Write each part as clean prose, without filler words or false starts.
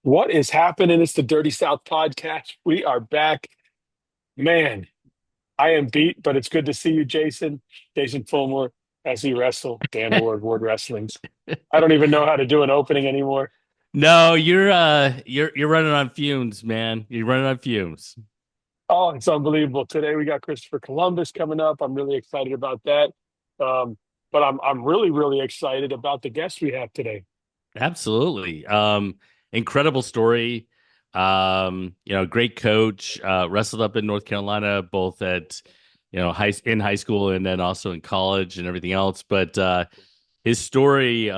What is happening? It's the Dirty South podcast. We are back. Man, I am beat, but it's good to see you, Jason. Jason Fulmore, as he wrestle, Dan Ward Wrestlings. I don't even know how to do an opening anymore. No, you're running on fumes, man. You're running on fumes. Oh, it's unbelievable. Today we got Christopher Columbus coming up. I'm really excited about that. Um, but I'm really excited about the guest we have today. Absolutely. Incredible story. Great coach, wrestled up in North Carolina, both at, high school and then also in college and everything else. But his story,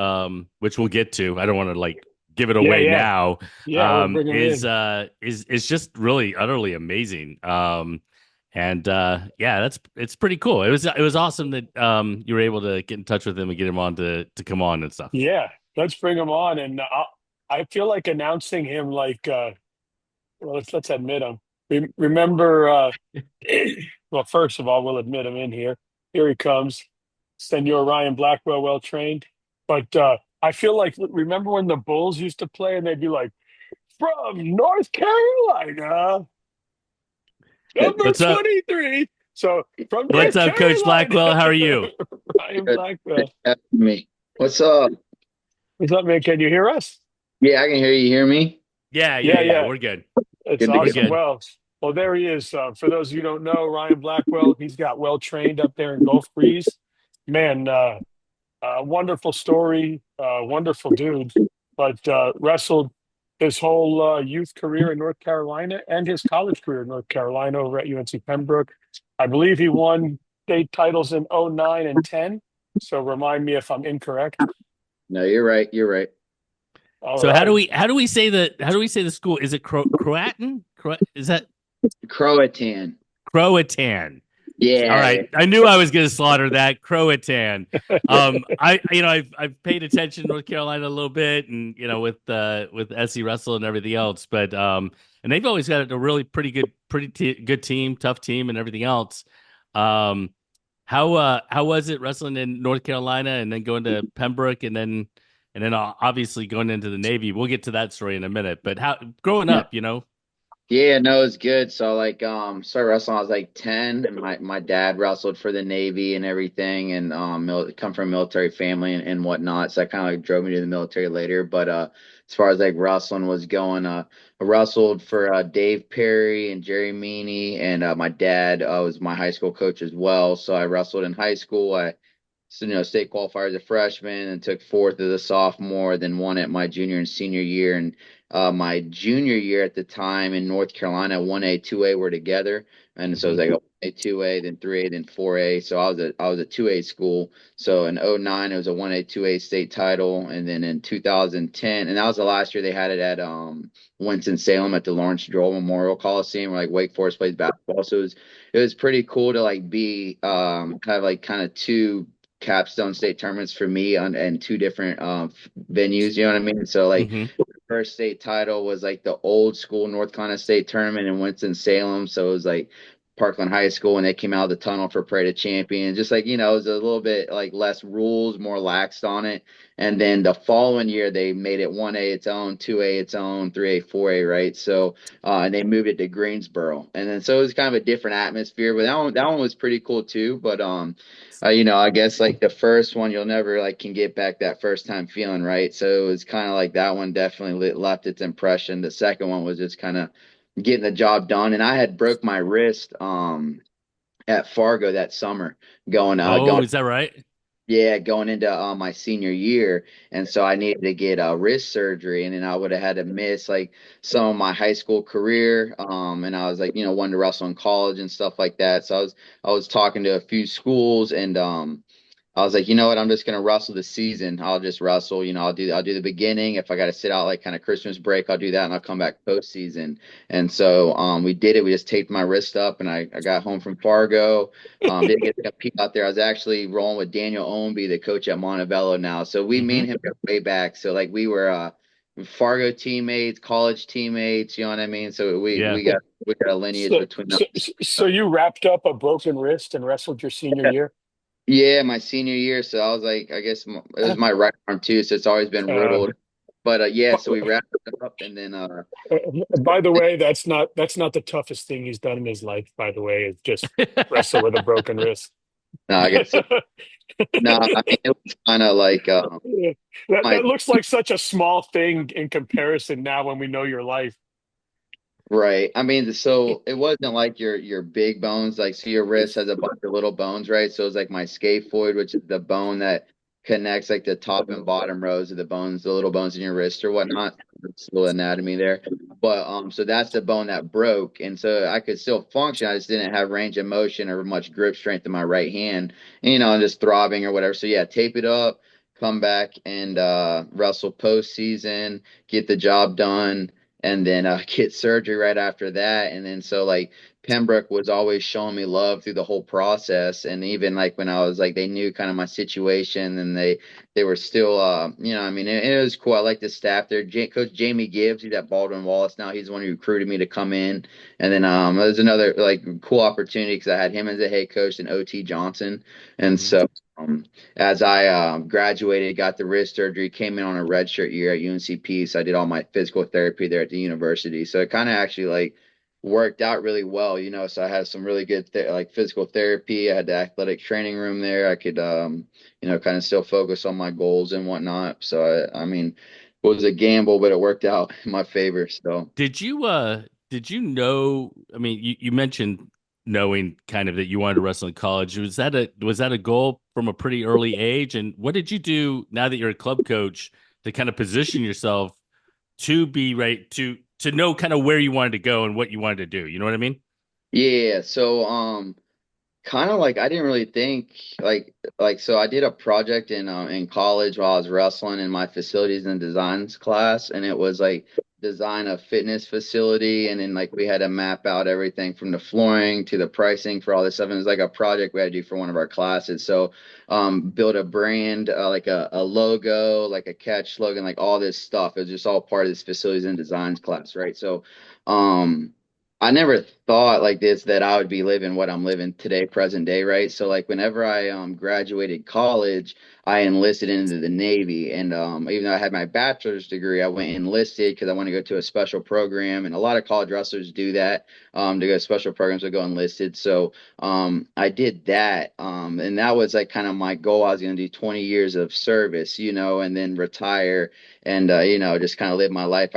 which we'll get to, I don't want to like give it Yeah, away yeah, now, yeah. We'll bring him is in. is just really utterly amazing. And yeah, it's pretty cool. It was awesome that you were able to get in touch with him and get him on to come on and stuff. Yeah, let's bring him on. And I feel like announcing him like well, let's admit him. Remember, well, first of all, we'll admit him in here. Here he comes, Senor Ryan Blackwell, well trained. But I feel like remember when the Bulls used to play and they'd be like, from North Carolina, number What's up? 23. So from What's North up, Coach Carolina, Blackwell? How are you? Ryan Good. Blackwell. Me. What's up? What's up, man? Can you hear us? Yeah, I can hear you. Hear me? Yeah, yeah, Yeah, yeah. yeah. We're good. It's Good to We're go. awesome. good. Well, there he is. For those of you who don't know, Ryan Blackwell, he's got well trained up there in Gulf Breeze. Man, wonderful story, wonderful dude, but wrestled his whole youth career in North Carolina and his college career in North Carolina over at UNC Pembroke. I believe he won state titles in '09 and 10. So remind me if I'm incorrect. No, you're right. You're right. All So right. how do we say the school? Is it Croatan? Is that Croatan. Croatan? All Yeah, yeah. right. I knew I was going to slaughter that Croatan. I've paid attention to North Carolina a little bit, and with SC Wrestle and everything else, but and they've always got a really good team, tough team, and everything else. Um, how was it wrestling in North Carolina and then going to Pembroke and then obviously going into the Navy? We'll get to that story in a minute. But how growing Yeah. up. Yeah, no, it's good. So like started wrestling when I was like 10 and my dad wrestled for the Navy and everything and come from a military family and whatnot. So that kind of like drove me to the military later. But as far as like wrestling was going, I wrestled for Dave Perry and Jerry Meany and my dad was my high school coach as well. So I wrestled in high school. State qualifier as a freshman and took fourth as a sophomore, then won it my junior and senior year. And my junior year at the time in North Carolina, 1A, 2A were together. And so it was like a 2A, then 3A, then 4A. So I was a 2A school. So in '09 it was a 1A, 2A state title. And then in 2010, and that was the last year they had it at Winston-Salem at the Lawrence Stroll Memorial Coliseum, where like Wake Forest plays basketball. So it was pretty cool to like be kind of two capstone state tournaments for me and two different venues, you know what I mean? So like Hmm. first state title was like the old school North Carolina State tournament in Winston-Salem. So it was like Parkland High School when they came out of the tunnel for Parade of Champions. Just like, it was a little bit like less rules, more laxed on it. And then the following year they made it 1A its own, 2A its own, 3A, 4A, right? So and they moved it to Greensboro. And then so it was kind of a different atmosphere, but that one was pretty cool too. But I guess like the first one, you'll never like can get back that first time feeling, right? So it was kind of like that one definitely left its impression. The second one was just kind of getting the job done, and I had broke my wrist at Fargo that summer Oh, going is that right? yeah, going into my senior year, and so I needed to get wrist surgery, and then I would have had to miss like some of my high school career. And I was like, wanting to wrestle in college and stuff like that. So I was talking to a few schools, and I was like, you know what? I'm just gonna wrestle this season. I'll just wrestle. I'll do the beginning. If I got to sit out like kind of Christmas break, I'll do that, and I'll come back postseason. And so we did it. We just taped my wrist up, and I got home from Fargo. Didn't get to compete out there. I was actually rolling with Daniel Ownby, the coach at Montevello now. So me Hmm. and him go way back. So like we were Fargo teammates, college teammates. You know what I mean? So we Yeah. we got we got a lineage So, between so, us. so you wrapped up a broken wrist and wrestled your senior year? Yeah, my senior year. So I was like, I guess it was my right arm too. So it's always been Uh, riddled. But yeah, so we wrapped it up, and then By the way, that's not the toughest thing he's done in his life. By the way, is just wrestle with a broken wrist. no, I guess no, I mean it was kind of like Yeah. That my that looks like such a small thing in comparison now when we know your life. right. I mean, so it wasn't like your big bones. Like, so your wrist has a bunch of little bones, right? So it's like my scaphoid, which is the bone that connects like the top and bottom rows of the bones, the little bones in your wrist or whatnot. It's a little anatomy there. But so that's the bone that broke, and so I could still function. I just didn't have range of motion or much grip strength in my right hand, and just throbbing or whatever. So yeah, tape it up, come back and wrestle postseason, get the job done and then get surgery right after that. And then so like Pembroke was always showing me love through the whole process, and even like when I was like they knew kind of my situation, and they were still I mean it was cool. I like the staff there. Coach Jamie Gibbs, he's at Baldwin Wallace now. He's the one who recruited me to come in, and then there's another like cool opportunity because I had him as a head coach and OT Johnson, and Mhm. so. As I graduated, got the wrist surgery, came in on a redshirt year at UNCP. So I did all my physical therapy there at the university. So it kind of actually like worked out really well. So I had some really good like physical therapy. I had the athletic training room there. I could, kind of still focus on my goals and whatnot. So I mean, it was a gamble, but it worked out in my favor. So. Did you know, I mean, you mentioned knowing kind of that you wanted to wrestle in college. Was that a goal from a pretty early age? And what did you do now that you're a club coach to kind of position yourself to be right to know kind of where you wanted to go and what you wanted to do? You know what I mean? Yeah, so kind of like I didn't really think like so I did a project in college while I was wrestling in my facilities and designs class, and it was like design a fitness facility, and then like we had to map out everything from the flooring to the pricing for all this stuff, and it was like a project we had to do for one of our classes. So build a brand, like a logo, like a catch slogan, like all this stuff. It was just all part of this facilities and designs class, right? So um I never thought like this that I would be living what I'm living today, present day, right? So like whenever I graduated college, I enlisted into the Navy, and even though I had my bachelor's degree, I went enlisted because I want to go to a special program, and a lot of college wrestlers do that to go to special programs or go enlisted. So I did that, and that was like kind of my goal. I was going to do 20 years of service, and then retire and just kind of live my life.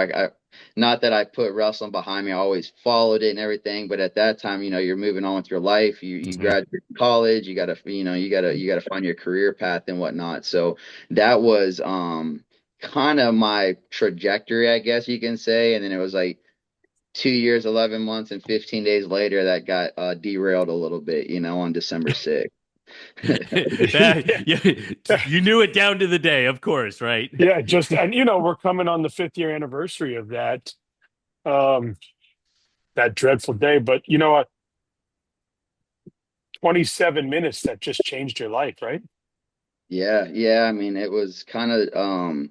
Not that I put wrestling behind me. I always followed it and everything, but at that time, you're moving on with your life. You Hmm. graduate from college, you gotta find your career path and whatnot. So that was kind of my trajectory, I guess you can say. And then it was like 2 years, 11 months, and 15 days later that got derailed a little bit, on December 6th. Yeah, you knew it down to the day, of course, right? Yeah, just and we're coming on the 5th year anniversary of um that dreadful day. But you know what? 27 minutes that just changed your life, right? Yeah, yeah. I mean, it was kind of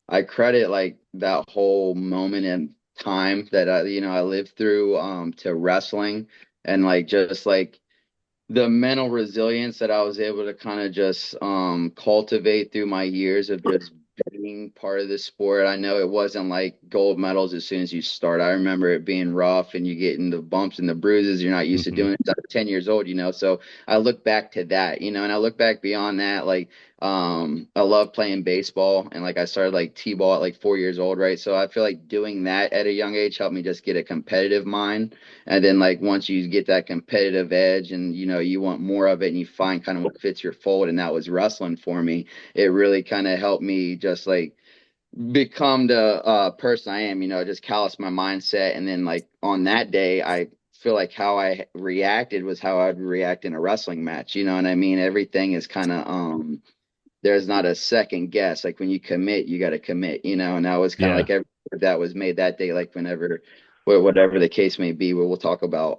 I credit like that whole moment in time that I lived through to wrestling, and like just like the mental resilience that I was able to kind of just cultivate through my years of just being part of the sport. I know it wasn't like gold medals as soon as you start. I remember it being rough, and you getting the bumps and the bruises. You're not used to Hmm. doing it. I'm 10 years old. So I look back to that, and I look back beyond that, like I love playing baseball, and like I started like T-ball at like 4 years old, right? So I feel like doing that at a young age helped me just get a competitive mind, and then like once you get that competitive edge and you want more of it and you find kind of what fits your fold, and that was wrestling for me. It really kind of helped me just like become the person I am, just callous my mindset. And then like on that day, I feel like how I reacted was how I'd react in a wrestling match. You know what I mean? Everything is kind of there's not a second guess. Like when you commit, you got to commit. And that was kind of Yeah. like every that was made that day, like whenever, whatever the case may be, where we'll talk about.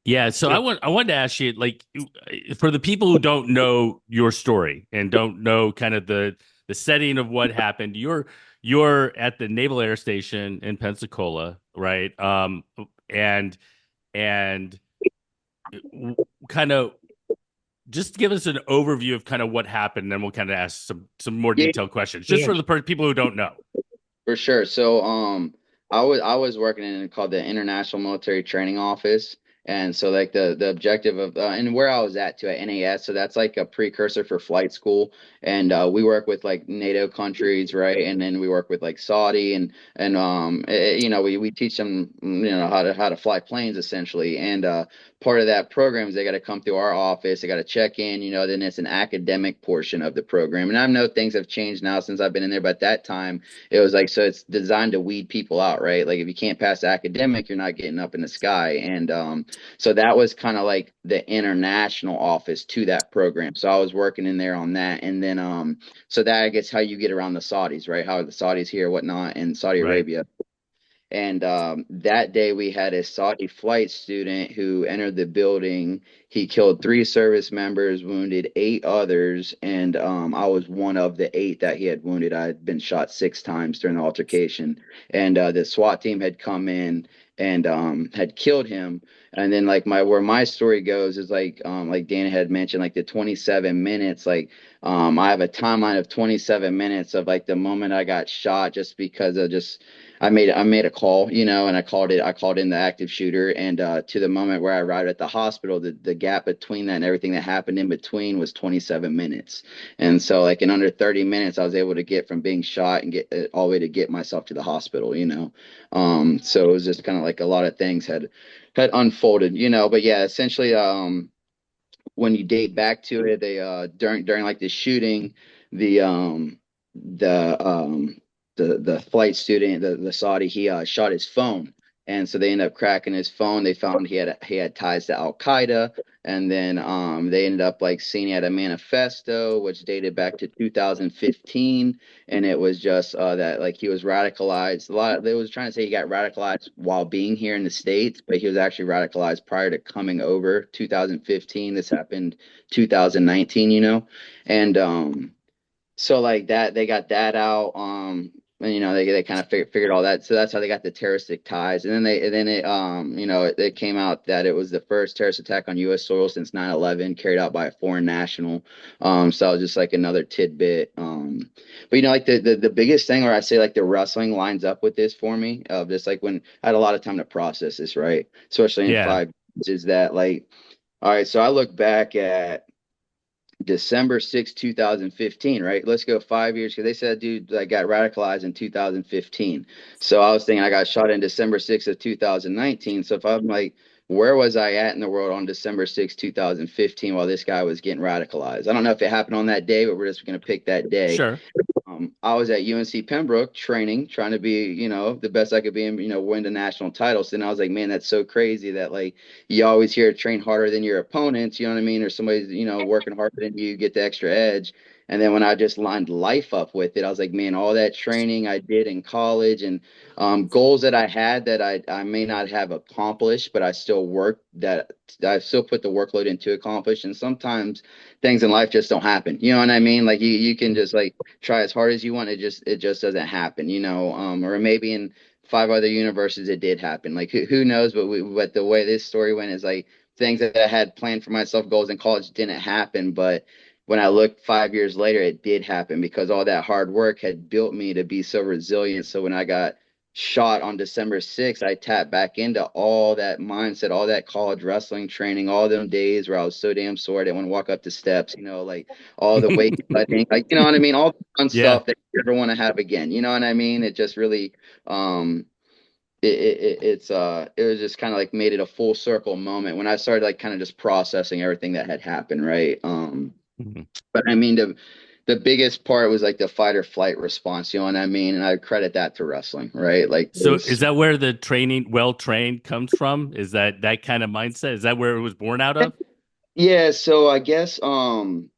Yeah, so I wanted to ask you, like, for the people who don't know your story and don't know kind of the setting of what happened, you're at the Naval Air Station in Pensacola, right? And kind of just give us an overview of kind of what happened, and then we'll kind of ask some more Yeah, detailed questions, just Yeah. for the people who don't know. For sure. So, I was working in called the International Military Training Office, and so like the objective of and where I was at too at NAS, so that's like a precursor for flight school, and we work with like NATO countries, right? And then we work with like Saudi and we teach them how to fly planes essentially, and part of that program is they got to come through our office, they got to check in, then it's an academic portion of the program, and I know things have changed now since I've been in there, but at that time it was like, so it's designed to weed people out, right? Like if you can't pass academic, you're not getting up in the sky. And so that was kind of like the international office to that program. So I was working in there on that. And then so that I guess how you get around the Saudis, right? How are the Saudis here, whatnot, in Saudi Right. Arabia. And that day we had a Saudi flight student who entered the building. He killed three service members, wounded eight others, and I was one of the eight that he had wounded. I had been shot six times during the altercation, and the SWAT team had come in and had killed him. And then like my where my story goes is like Dana had mentioned, like the 27 minutes, like I have a timeline of 27 minutes of like the moment I got shot, just because of just I made a call, and I called in the active shooter, and to the moment where I arrived at the hospital, the gap between that and everything that happened in between was 27 minutes. And so like in under 30 minutes I was able to get from being shot and get all the way to get myself to the hospital. So it was just kind of like a lot of things had unfolded. But yeah, essentially when you date back to it, they during like the shooting, the the um the flight student, the Saudi, he shot his phone, and so they ended up cracking his phone. They found he had ties to Al Qaeda, and then they ended up like seeing he had a manifesto which dated back to 2015, and it was just that like he was radicalized. A lot they was trying to say he got radicalized while being here in the States, but he was actually radicalized prior to coming over 2015. This happened 2019. And so like that, they got that out. And they kind of figured all that. So that's how they got the terroristic ties. And then it came out that it was the first terrorist attack on U.S. soil since 9/11, carried out by a foreign national. So it was just like another tidbit. But like the biggest thing, or I say like the wrestling lines up with this for me, of just like when I had a lot of time to process this, right? Especially in Yeah. 5 years, is that like, all right, so I look back at December 6th, 2015, right? Let's go 5 years, because they said dude like got radicalized in 2015. So I was thinking I got shot in December 6th of 2019. So if I'm like, where was I at in the world on December 6th, 2015, while this guy was getting radicalized? I don't know if it happened on that day, but we're just going to pick that day. Sure. I was at UNC Pembroke training, trying to be, the best I could be and, win the national title. So then I was like, man, that's so crazy that like you always hear train harder than your opponents, you know what I mean? Or somebody's, working harder than you, get the extra edge. And then when I just lined life up with it, I was like, man, all that training I did in college and goals that I had that I may not have accomplished, but I still put the workload in to accomplish. And sometimes things in life just don't happen. You know what I mean? Like you can just like try as hard as you want. It just doesn't happen. Or maybe in five other universes it did happen. Like who knows? But the way this story went is like things that I had planned for myself, goals in college, didn't happen. But when I look 5 years later, it did happen because all that hard work had built me to be so resilient. So when I got shot on December 6th, I tapped back into all that mindset, all that college wrestling training, all them days where I was so damn sore I didn't want to walk up the steps, like all the weight cutting, like, you know what I mean? All the fun Yeah. stuff that you ever want to have again. You know what I mean? It just really, um, it was just kind of like made it a full circle moment when I started like kind of just processing everything that had happened. Right. Mhm. But I mean, the biggest part was like the fight or flight response, you know what I mean? And I credit that to wrestling, right? Like it So is was, that where the training, well trained, comes from? Is that kind of mindset? Is that where it was born out of? yeah. So I guess, it's kind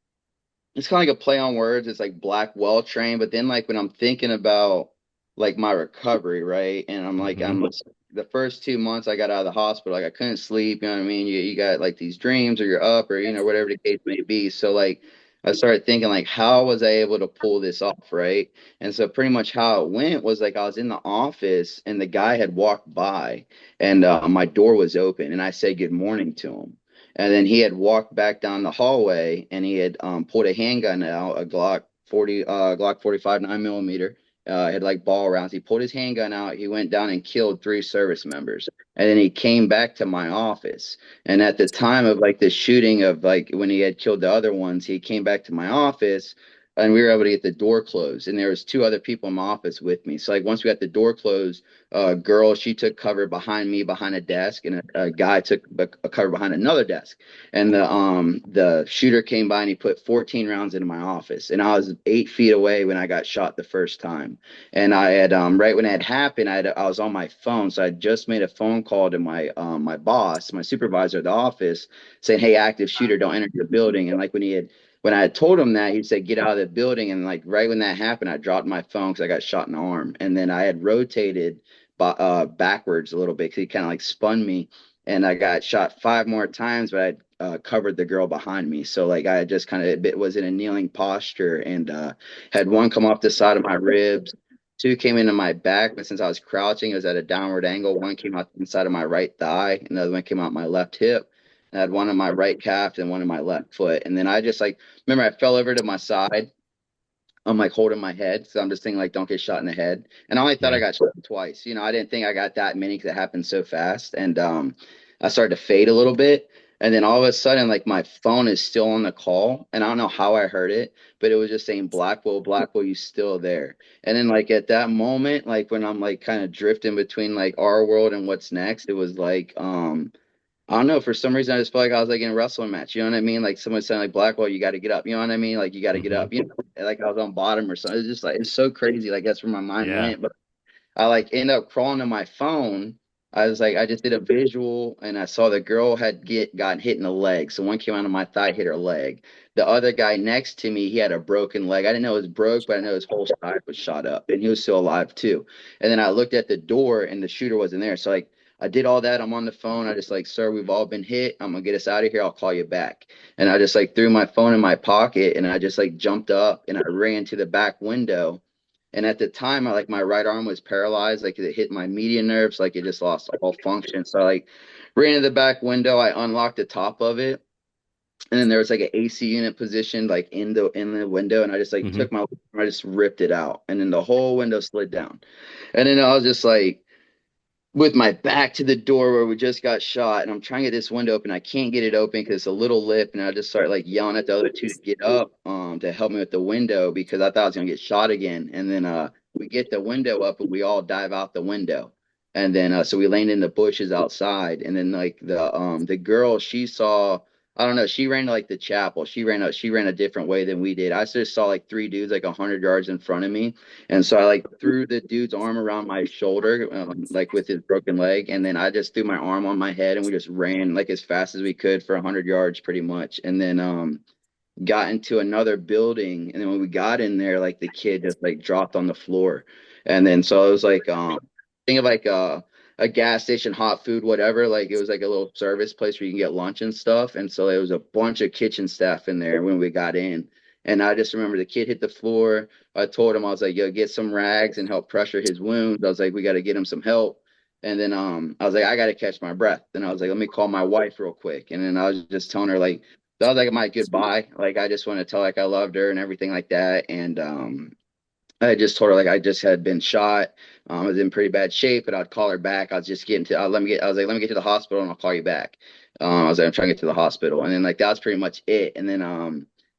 of like a play on words. It's like Blackwell train, but then like when I'm thinking about like my recovery, right? And I'm like, Hmm. the first 2 months I got out of the hospital, like I couldn't sleep, you know what I mean? You got like these dreams or you're up or, whatever the case may be. So like I started thinking like, how was I able to pull this off, right? And so pretty much how it went was like I was in the office and the guy had walked by and my door was open and I said good morning to him. And then he had walked back down the hallway and he had pulled a handgun out, a Glock 45 9 millimeter, had like ball rounds. He pulled his handgun out. He went down and killed 3 service members. And then he came back to my office. And at the time of like the shooting of like when he had killed the other ones, he came back to my office and we were able to get the door closed. And there was 2 other people in my office with me. So like once we got the door closed, a girl, she took cover behind me behind a desk, and a guy took a cover behind another desk. And the shooter came by and he put 14 rounds into my office. And I was 8 feet away when I got shot the first time. And I had right when that happened, I was on my phone, so I just made a phone call to my boss, my supervisor at the office, saying, "Hey, active shooter, don't enter the building." And like when I had told him that, he said, "Get out of the building." And like right when that happened, I dropped my phone because I got shot in the arm. And then I had rotated backwards a little bit because he kind of like spun me, and I got shot 5 more times, but I covered the girl behind me. So like I just kind of was in a kneeling posture, and had one come off the side of my ribs. Two came into my back, but since I was crouching, it was at a downward angle. One came out inside of my right thigh, and the other one came out my left hip. I had one in my right calf and one in my left foot. And then I just like remember I fell over to my side. I'm like holding my head. So I'm just thinking like don't get shot in the head. And I only thought I Yeah. got shot twice. I didn't think I got that many because it happened so fast. And I started to fade a little bit. And then all of a sudden, like my phone is still on the call. And I don't know how I heard it, but it was just saying Blackwell, Blackwell, you still there. And then like at that moment, like when I'm like kind of drifting between like our world and what's next, it was like I don't know. For some reason, I just felt like I was like in a wrestling match. You know what I mean? Like someone saying like Blackwell, you got to get up. You know what I mean? Like you got to get Hmm. up. Like I was on bottom or something. It's just like it's so crazy. Like that's where my mind Yeah. went. But I like end up crawling to my phone. I was like, I just did a visual and I saw the girl had gotten hit in the leg. So one came out of my thigh, hit her leg. The other guy next to me, he had a broken leg. I didn't know it was broke, but I know his whole side was shot up and he was still alive too. And then I looked at the door and the shooter wasn't there. So like I did all that. I'm on the phone. I just like, sir, we've all been hit. I'm gonna get us out of here. I'll call you back. And I just like threw my phone in my pocket and I just like jumped up and I ran to the back window. And at the time, I like my right arm was paralyzed, like it hit my median nerves, like it just lost all function. So I like ran to the back window, I unlocked the top of it, and then there was like an AC unit positioned like in the window, and I just like Hmm. I just ripped it out, and then the whole window slid down. And then I was just like with my back to the door where we just got shot, and I'm trying to get this window open. I can't get it open because it's a little lip, and I just start like yelling at the other two to get up, to help me with the window because I thought I was gonna get shot again. And then we get the window up, and we all dive out the window, and then so we land in the bushes outside, and then like the girl she saw. I don't know. She ran to like the chapel. She ran a different way than we did. I just saw like 3 dudes like 100 yards in front of me, and so I like threw the dude's arm around my shoulder, like with his broken leg, and then I just threw my arm on my head, and we just ran like as fast as we could for 100 yards, pretty much. And then got into another building, and then when we got in there, like the kid just like dropped on the floor, and then so it was like think of like a gas station, hot food, whatever. Like it was like a little service place where you can get lunch and stuff, and so there was a bunch of kitchen staff in there when we got in. And I just remember the kid hit the floor. I told him I was like, "Yo, get some rags and help pressure his wounds." I was like, "We got to get him some help." And then I was like, "I got to catch my breath." Then I was like, "Let me call my wife real quick." And then I was just telling her like that was like my goodbye. Like I just want to tell like I loved her and everything like that. And I just told her like I just had been shot. I was in pretty bad shape, but I'd call her back. I was just getting to let me get I was like, let me get to the hospital and I'll call you back. I was like, I'm trying to get to the hospital. And then like that was pretty much it. And then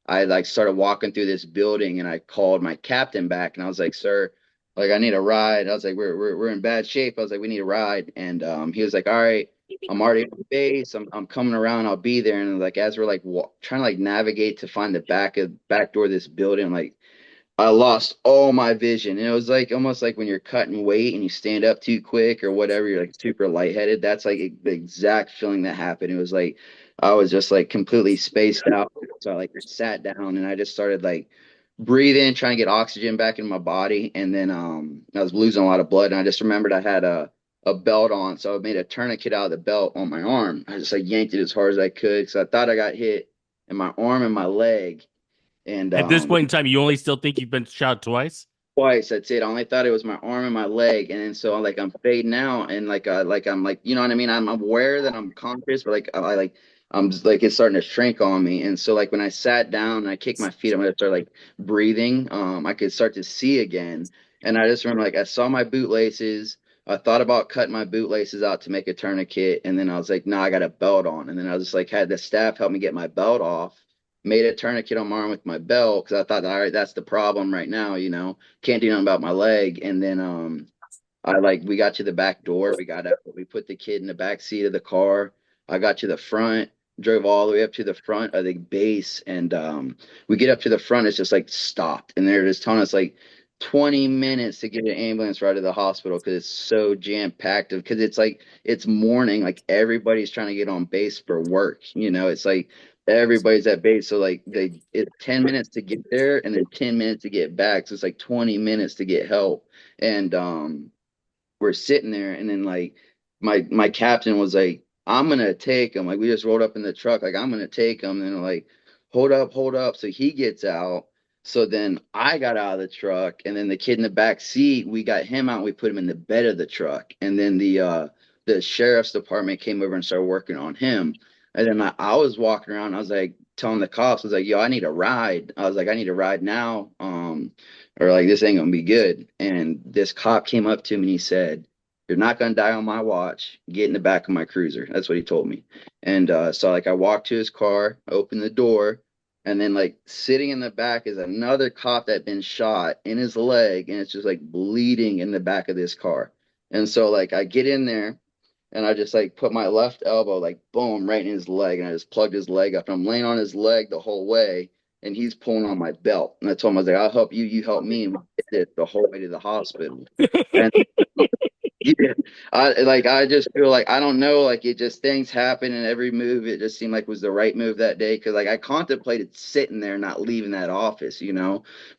I like started walking through this building and I called my captain back and I was like, sir, like I need a ride. I was like, we're in bad shape. I was like, we need a ride. And he was like, all right, I'm already on base. I'm coming around. I'll be there. And like as we're like trying to like navigate to find the back door of this building, like I lost all my vision. And it was like almost like when you're cutting weight and you stand up too quick or whatever, you're like super lightheaded. That's like the exact feeling that happened. It was like I was just like completely spaced out. So I like sat down and I just started like breathing, trying to get oxygen back in my body. And then I was losing a lot of blood. And I just remembered I had a belt on. So I made a tourniquet out of the belt on my arm. I just like yanked it as hard as I could because I thought I got hit in my arm and my leg. And At this point in time, you only still think you've been shot twice? twice. That's it. I only thought it was my arm and my leg, and then so like I'm fading out, and like I'm like you know what I mean. I'm aware that I'm conscious, but like I like I'm just, like it's starting to shrink on me, and so like when I sat down and I kicked my feet, I'm gonna start like breathing. I could start to see again, And I just remember like I saw my bootlaces. I thought about cutting my bootlaces out to make a tourniquet, and then I was like, "No, I got a belt on." And then I was just like, had the staff help me get my belt off, made a tourniquet on my arm with my belt because I thought, all right, that's the problem right now, can't do nothing about my leg. And then we got to the back door. We got out. We put the kid in the back seat of the car. I got to the front, drove all the way up to the front of the base, and we get up to the front. It's just like stopped, and they're just telling us like 20 minutes to get an ambulance right to the hospital because it's so jam packed. Because it's like it's morning, like everybody's trying to get on base for work. It's like everybody's at base, so like it's 10 minutes to get there, and then 10 minutes to get back. So it's like 20 minutes to get help, and we're sitting there, and then like my captain was like, I'm gonna take him. Like we just rolled up in the truck, like I'm gonna take him. And they're like, hold up. So he gets out. So then I got out of the truck, and then the kid in the back seat, we got him out. And we put him in the bed of the truck, and then the sheriff's department came over and started working on him. And then I was walking around. I was like telling the cops, I was like, yo, I need a ride. I was like, I need a ride now. Or like this ain't gonna be good. And this cop came up to me and he said, "You're not gonna die on my watch. Get in the back of my cruiser." That's what he told me. And so like I walked to his car, opened the door, and then like sitting in the back is another cop that had been shot in his leg, and it's just like bleeding in the back of this car. And so like I get in there and I just like put my left elbow like boom right in his leg, and I just plugged his leg up. And I'm laying on his leg the whole way, and he's pulling on my belt. And I told him, I was like, "I'll help you, you help me," and we did it the whole way to the hospital. And yeah, I just feel like I don't know, like it just things happen, and every move it just seemed like was the right move that day because like I contemplated sitting there not leaving that office.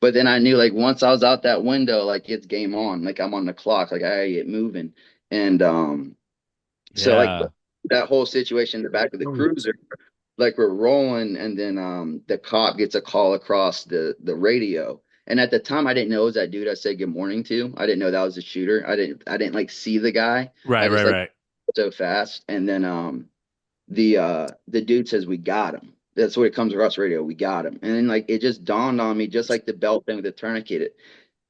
But then I knew like once I was out that window, like it's game on, like I'm on the clock, like I gotta get moving. And so like Yeah. that whole situation in the back of the cruiser, like we're rolling, and then the cop gets a call across the radio. And at the time I didn't know it was that dude I said good morning to. I didn't know that was the shooter. I didn't like see the guy. I Right, just right, like right. so fast. And then the dude says we got him. That's what it comes across the radio. We got him. And then like it just dawned on me, just like the belt thing with the tourniquet.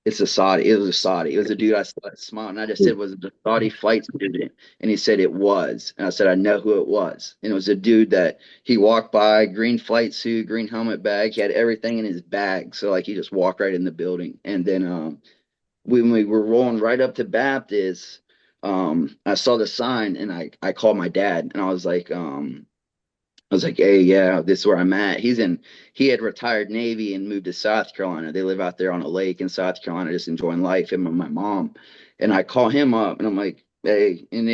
It's a Saudi. It was a Saudi. It was a dude I smiled, and I just said, "Was it a Saudi flight student?" And he said it was. And I said, "I know who it was." And it was a dude that he walked by, green flight suit, green helmet bag. He had everything in his bag. So like he just walked right in the building. And then when we were rolling right up to Baptist, I saw the sign, and I called my dad, and I was like, "Hey, yeah, this is where I'm at." He had retired Navy and moved to South Carolina. They live out there on a lake in South Carolina, just enjoying life, him and my mom. And I call him up, and I'm like, "Hey," and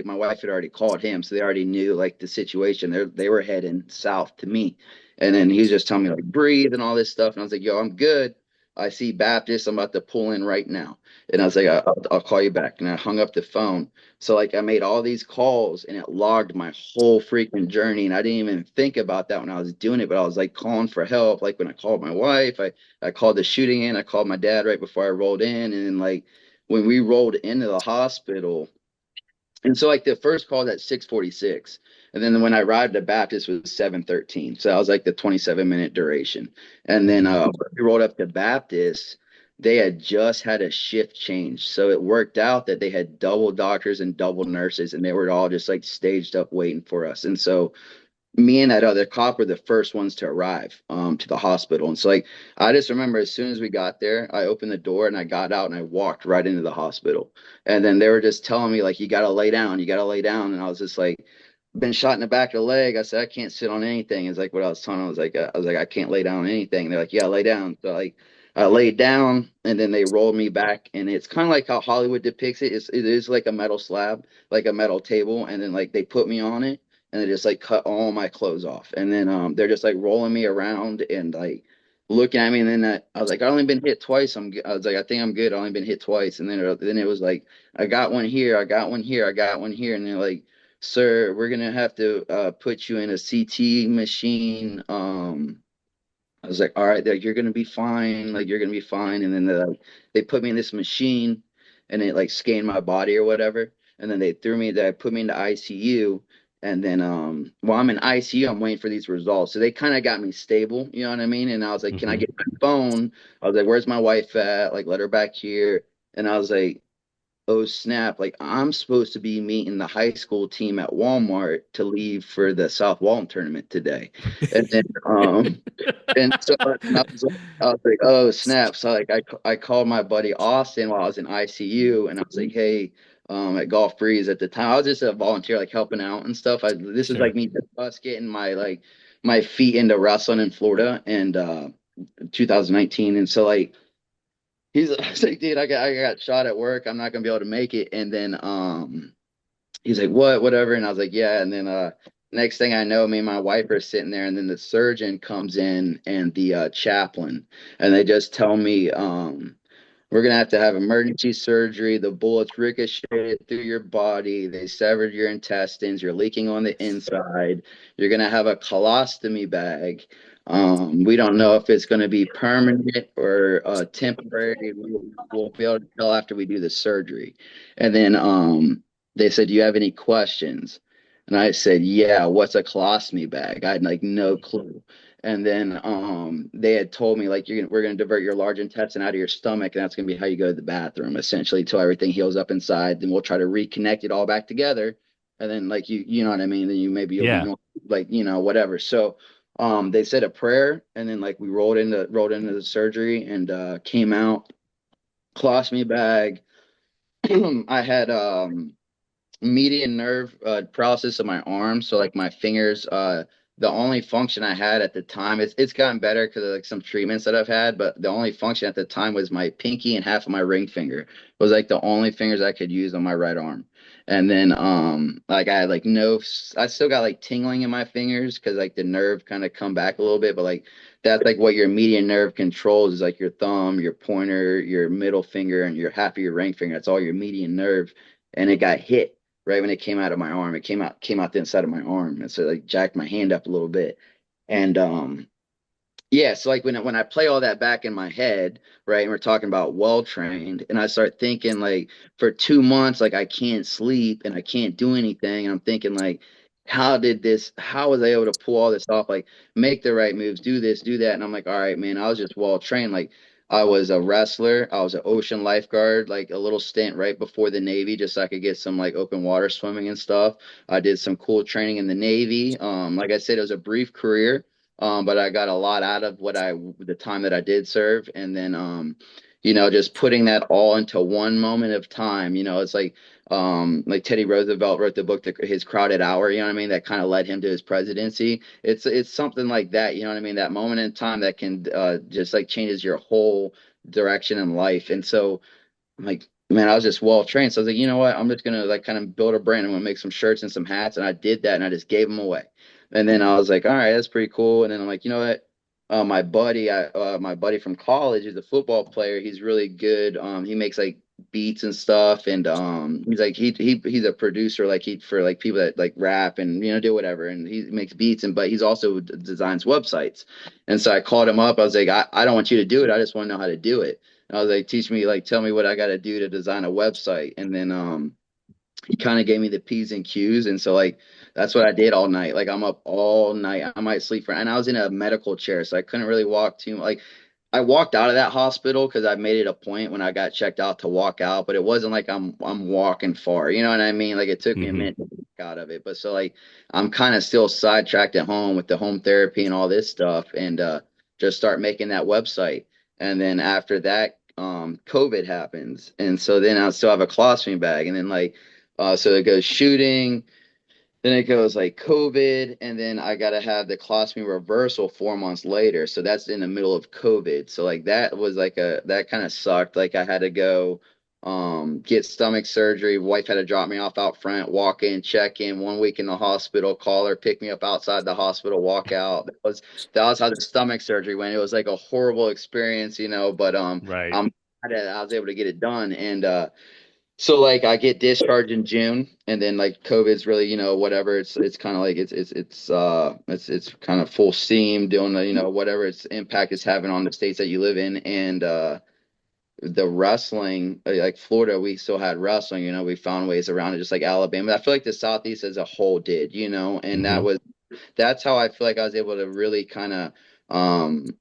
my wife had already called him, so they already knew like the situation. They were heading south to me. And then he's just telling me like breathe and all this stuff. And I was like, "Yo, I'm good. I see Baptist. I'm about to pull in right now." And I was like, I'll call you back." And I hung up the phone. So like I made all these calls, and it logged my whole freaking journey. And I didn't even think about that when I was doing it, but I was like calling for help. Like when I called my wife, I called the shooting in, I called my dad right before I rolled in. And then like when we rolled into the hospital, and so like the first call was at 6:46. And then when I arrived at Baptist was 7:13. So that was like the 27-minute duration. And then Mhm. we rolled up to Baptist. They had just had a shift change. So it worked out that they had double doctors and double nurses, and they were all just like staged up waiting for us. And so me and that other cop were the first ones to arrive to the hospital. And so like I just remember as soon as we got there, I opened the door and I got out and I walked right into the hospital. And then they were just telling me like you gotta lay down, you gotta lay down. And I was just like been shot in the back of the leg. I said I can't sit on anything. It's like what I was telling them. I was like I can't lay down on anything. They're like, "Yeah, lay down." So like I laid down, and then they rolled me back, and it's kind of like how Hollywood depicts it. It is like a metal slab, like a metal table, and then like they put me on it, and they just like cut all my clothes off. And then they're just like rolling me around and like looking at me. And then I was like, "I only been hit twice. I was like, I think I'm good. I only been hit twice." And then it was like, "I got one here, I got one here, I got one here." And they're like, "Sir, we're gonna have to put you in a CT machine." I was like, "All right, like, you're gonna be fine. Like you're gonna be fine." And then they put me in this machine, and it like scanned my body or whatever. And then they put me in the ICU. And then, while I'm in ICU, I'm waiting for these results. So they kind of got me stable, you know what I mean? And I was like, can I Hmm. get my phone? I was like, where's my wife at? Like, let her back here. And I was like, oh snap, like I'm supposed to be meeting the high school team at Walmart to leave for the South Walton tournament today. And then, and so and I was like, oh snap. So like I called my buddy Austin while I was in ICU, and I was like, hey, at Golf Breeze at the time, I was just a volunteer, like helping out and stuff. This is Sure. like me just getting my feet into wrestling in Florida and 2019. And so like I was like, dude, I got shot at work. I'm not gonna be able to make it. And then he's like, what, whatever. And I was like, yeah. And then next thing I know, me and my wife are sitting there, and then the surgeon comes in and the chaplain, and they just tell me, we're gonna have to have emergency surgery. The bullets ricocheted through your body. They severed your intestines. You're leaking on the inside. You're gonna have a colostomy bag. We don't know if it's gonna be permanent or temporary. We'll be able to tell after we do the surgery. And then they said, "Do you have any questions?" And I said, "Yeah, what's a colostomy bag?" I had like no clue. And then they had told me like we're gonna divert your large intestine out of your stomach, and that's gonna be how you go to the bathroom, essentially, until everything heals up inside. Then we'll try to reconnect it all back together, and then like you know what I mean. Then you'll be Yeah. normal, like whatever. So they said a prayer, and then like we rolled into the surgery and came out, colostomy bag. I had median nerve paralysis of my arm. So like my fingers, the only function I had at the time, it's gotten better because of like some treatments that I've had, but the only function at the time was my pinky and half of my ring finger was like the only fingers I could use on my right arm. And then like I had like no, I still got like tingling in my fingers because like the nerve kind of come back a little bit, but like that's like what your median nerve controls is like your thumb, your pointer, your middle finger, and your half of your ring finger. That's all your median nerve, and it got hit right when it came out of my arm. It came out the inside of my arm, and so like jacked my hand up a little bit. And yeah, so like when I play all that back in my head, right, and we're talking about well trained, and I start thinking like for 2 months, like I can't sleep and I can't do anything. And I'm thinking like, how was I able to pull all this off? Like make the right moves, do this, do that. And I'm like, all right, man, I was just well trained. Like I was a wrestler, I was an ocean lifeguard, like a little stint right before the Navy, just so I could get some like open water swimming and stuff. I did some cool training in the Navy. Like I said, it was a brief career, but I got a lot out of the time that I did serve. And then, just putting that all into one moment of time, it's like Teddy Roosevelt wrote the book, His Crowded Hour, you know what I mean? That kind of led him to his presidency. It's something like that, you know what I mean? That moment in time that can just like changes your whole direction in life. And so, I'm like, man, I was just well trained. So I was like, you know what? I'm just gonna like kind of build a brand. I'm gonna make some shirts and some hats, and I did that, and I just gave them away. And then I was like, all right, that's pretty cool. And then I'm like, you know what? My buddy from college is a football player. He's really good. He makes like beats and stuff, and he's like he's a producer, like he for like people that like rap and do whatever. And he makes beats, but he's also designs websites. And so I called him up. I was like, I don't want you to do it. I just want to know how to do it. I was like, teach me, like, tell me what I got to do to design a website. And then he kind of gave me the P's and Q's. And so, like, that's what I did all night. Like, I'm up all night. I might sleep and I was in a medical chair, so I couldn't really walk too much. Like, I walked out of that hospital because I made it a point when I got checked out to walk out, but it wasn't like I'm walking far. You know what I mean? Like, it took me a Hmm. minute to walk out of it. But so, like, I'm kind of still sidetracked at home with the home therapy and all this stuff, and just start making that website. And then after that, COVID happens, and so then I still have a colostomy bag, and then like, so it goes shooting, then it goes like COVID, and then I gotta have the colostomy reversal 4 months later. So that's in the middle of COVID. So like that was like that kind of sucked. Like I had to go get stomach surgery. Wife had to drop me off out front, walk in, check in 1 week in the hospital, call her, pick me up outside the hospital, walk out. That was how the stomach surgery went. It was like a horrible experience, but Right. I'm glad that I was able to get it done. And so like I get discharged in June, and then like COVID's really, whatever. It's kind of like it's kind of full steam doing the, whatever its impact is having on the states that you live in. And the wrestling, like Florida, we still had wrestling, we found ways around it, just like Alabama. I feel like the Southeast as a whole did, and Hmm. that's how I feel like I was able to really kind of, um,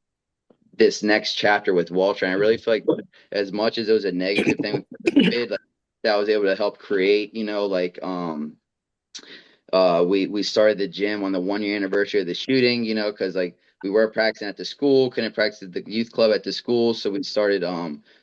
this next chapter with Walter. And I really feel like as much as it was a negative thing with COVID, like, that I was able to help create, like, we started the gym on the 1 year anniversary of the shooting, because like we were practicing at the school, couldn't practice at the youth club at the school, so we started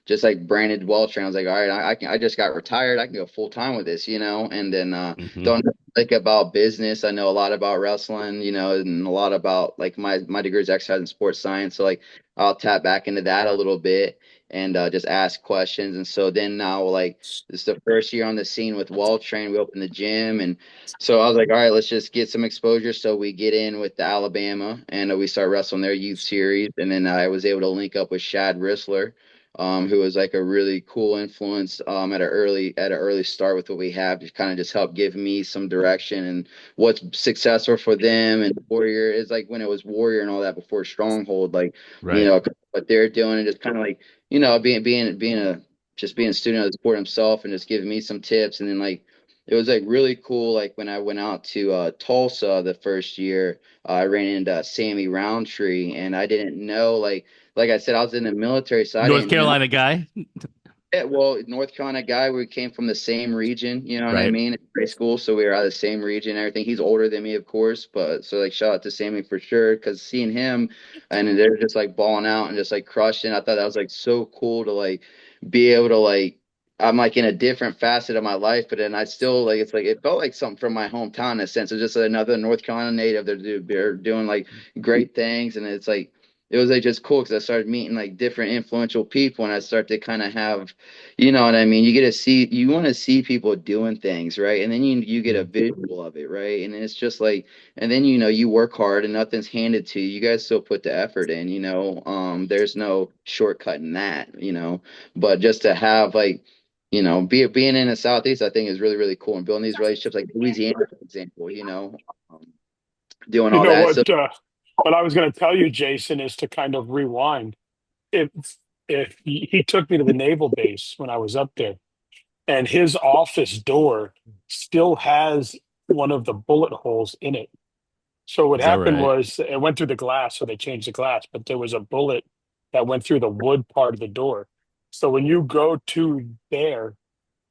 just like branded well train. I was like, all right, I just got retired, I can go full time with this, and then Hmm. don't know like about business. I know a lot about wrestling, and a lot about like my degree is exercise and sports science, so like I'll tap back into that a little bit and just ask questions. And so then now like this is the first year on the scene with Well Train. We opened the gym and so I was like, all right, let's just get some exposure. So we get in with the Alabama and we start wrestling their youth series. And then I was able to link up with Shad Rissler, who was like a really cool influence at an early start with what we have to kind of just help give me some direction and what's successful for them. And Warrior is like when it was Warrior and all that before Stronghold, like, Right. what they're doing and just kind of like, being a student of the sport himself and just giving me some tips. And then like, it was like really cool. Like when I went out to Tulsa the first year, I ran into Sammy Roundtree, and I didn't know like I said, I was in the military, so I North didn't know. Carolina guy. Yeah, well, North Carolina guy, we came from the same region, you know what I Right. mean? In high school, so we were out of the same region and everything. He's older than me, of course, but so like shout out to Sammy for sure, because seeing him and they're just like balling out and just like crushing, I thought that was like so cool to like be able to like I'm like in a different facet of my life, but then I still like it's like it felt like something from my hometown in a sense. It's just another North Carolina native. They're doing like great things, and it's like it was like just cool because I started meeting like different influential people, and I start to kind of have you know what I mean? You want to see people doing things, right? And then you get a Mhm. visual of it, right? And it's just like, and then you work hard and nothing's handed to you. You guys still put the effort in, there's no shortcut in that, but just to have like, being in the Southeast, I think is really, really cool and building these relationships like Louisiana, for example, um, doing You all know that. So what I was going to tell you, Jason, is to kind of rewind. If he took me to the naval base when I was up there, and his office door still has one of the bullet holes in it. So what Is that happened right? was it went through the glass, so they changed the glass, but there was a bullet that went through the wood part of the door. So when you go to there,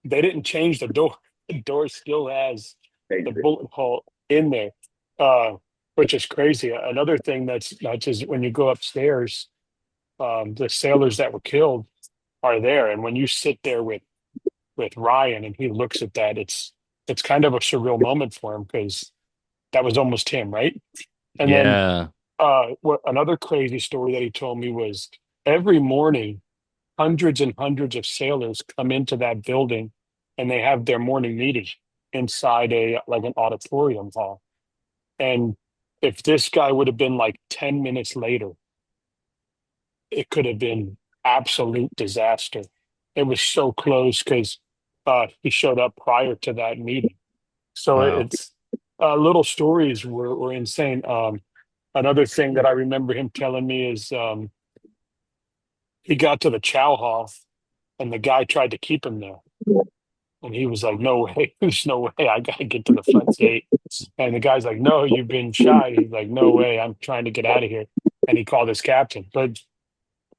they didn't change the door. The door still has the bullet hole in there, uh, which is crazy. Another thing that's nuts is when you go upstairs, the sailors that were killed are there, and when you sit there with Ryan and he looks at that, it's kind of a surreal moment for him because that was almost him, right? And then Yeah. what another crazy story that he told me was every morning hundreds and hundreds of sailors come into that building and they have their morning meeting inside a like an auditorium hall. And if this guy would have been like 10 minutes later, it could have been absolute disaster. It was so close because he showed up prior to that meeting. So Wow. it's little stories were insane. Another thing that I remember him telling me is he got to the chow hall and the guy tried to keep him there. And he was like, no way, there's no way. I got to get to the front gate. And the guy's like, no, you've been shot. He's like, no way, I'm trying to get out of here. And he called his captain. But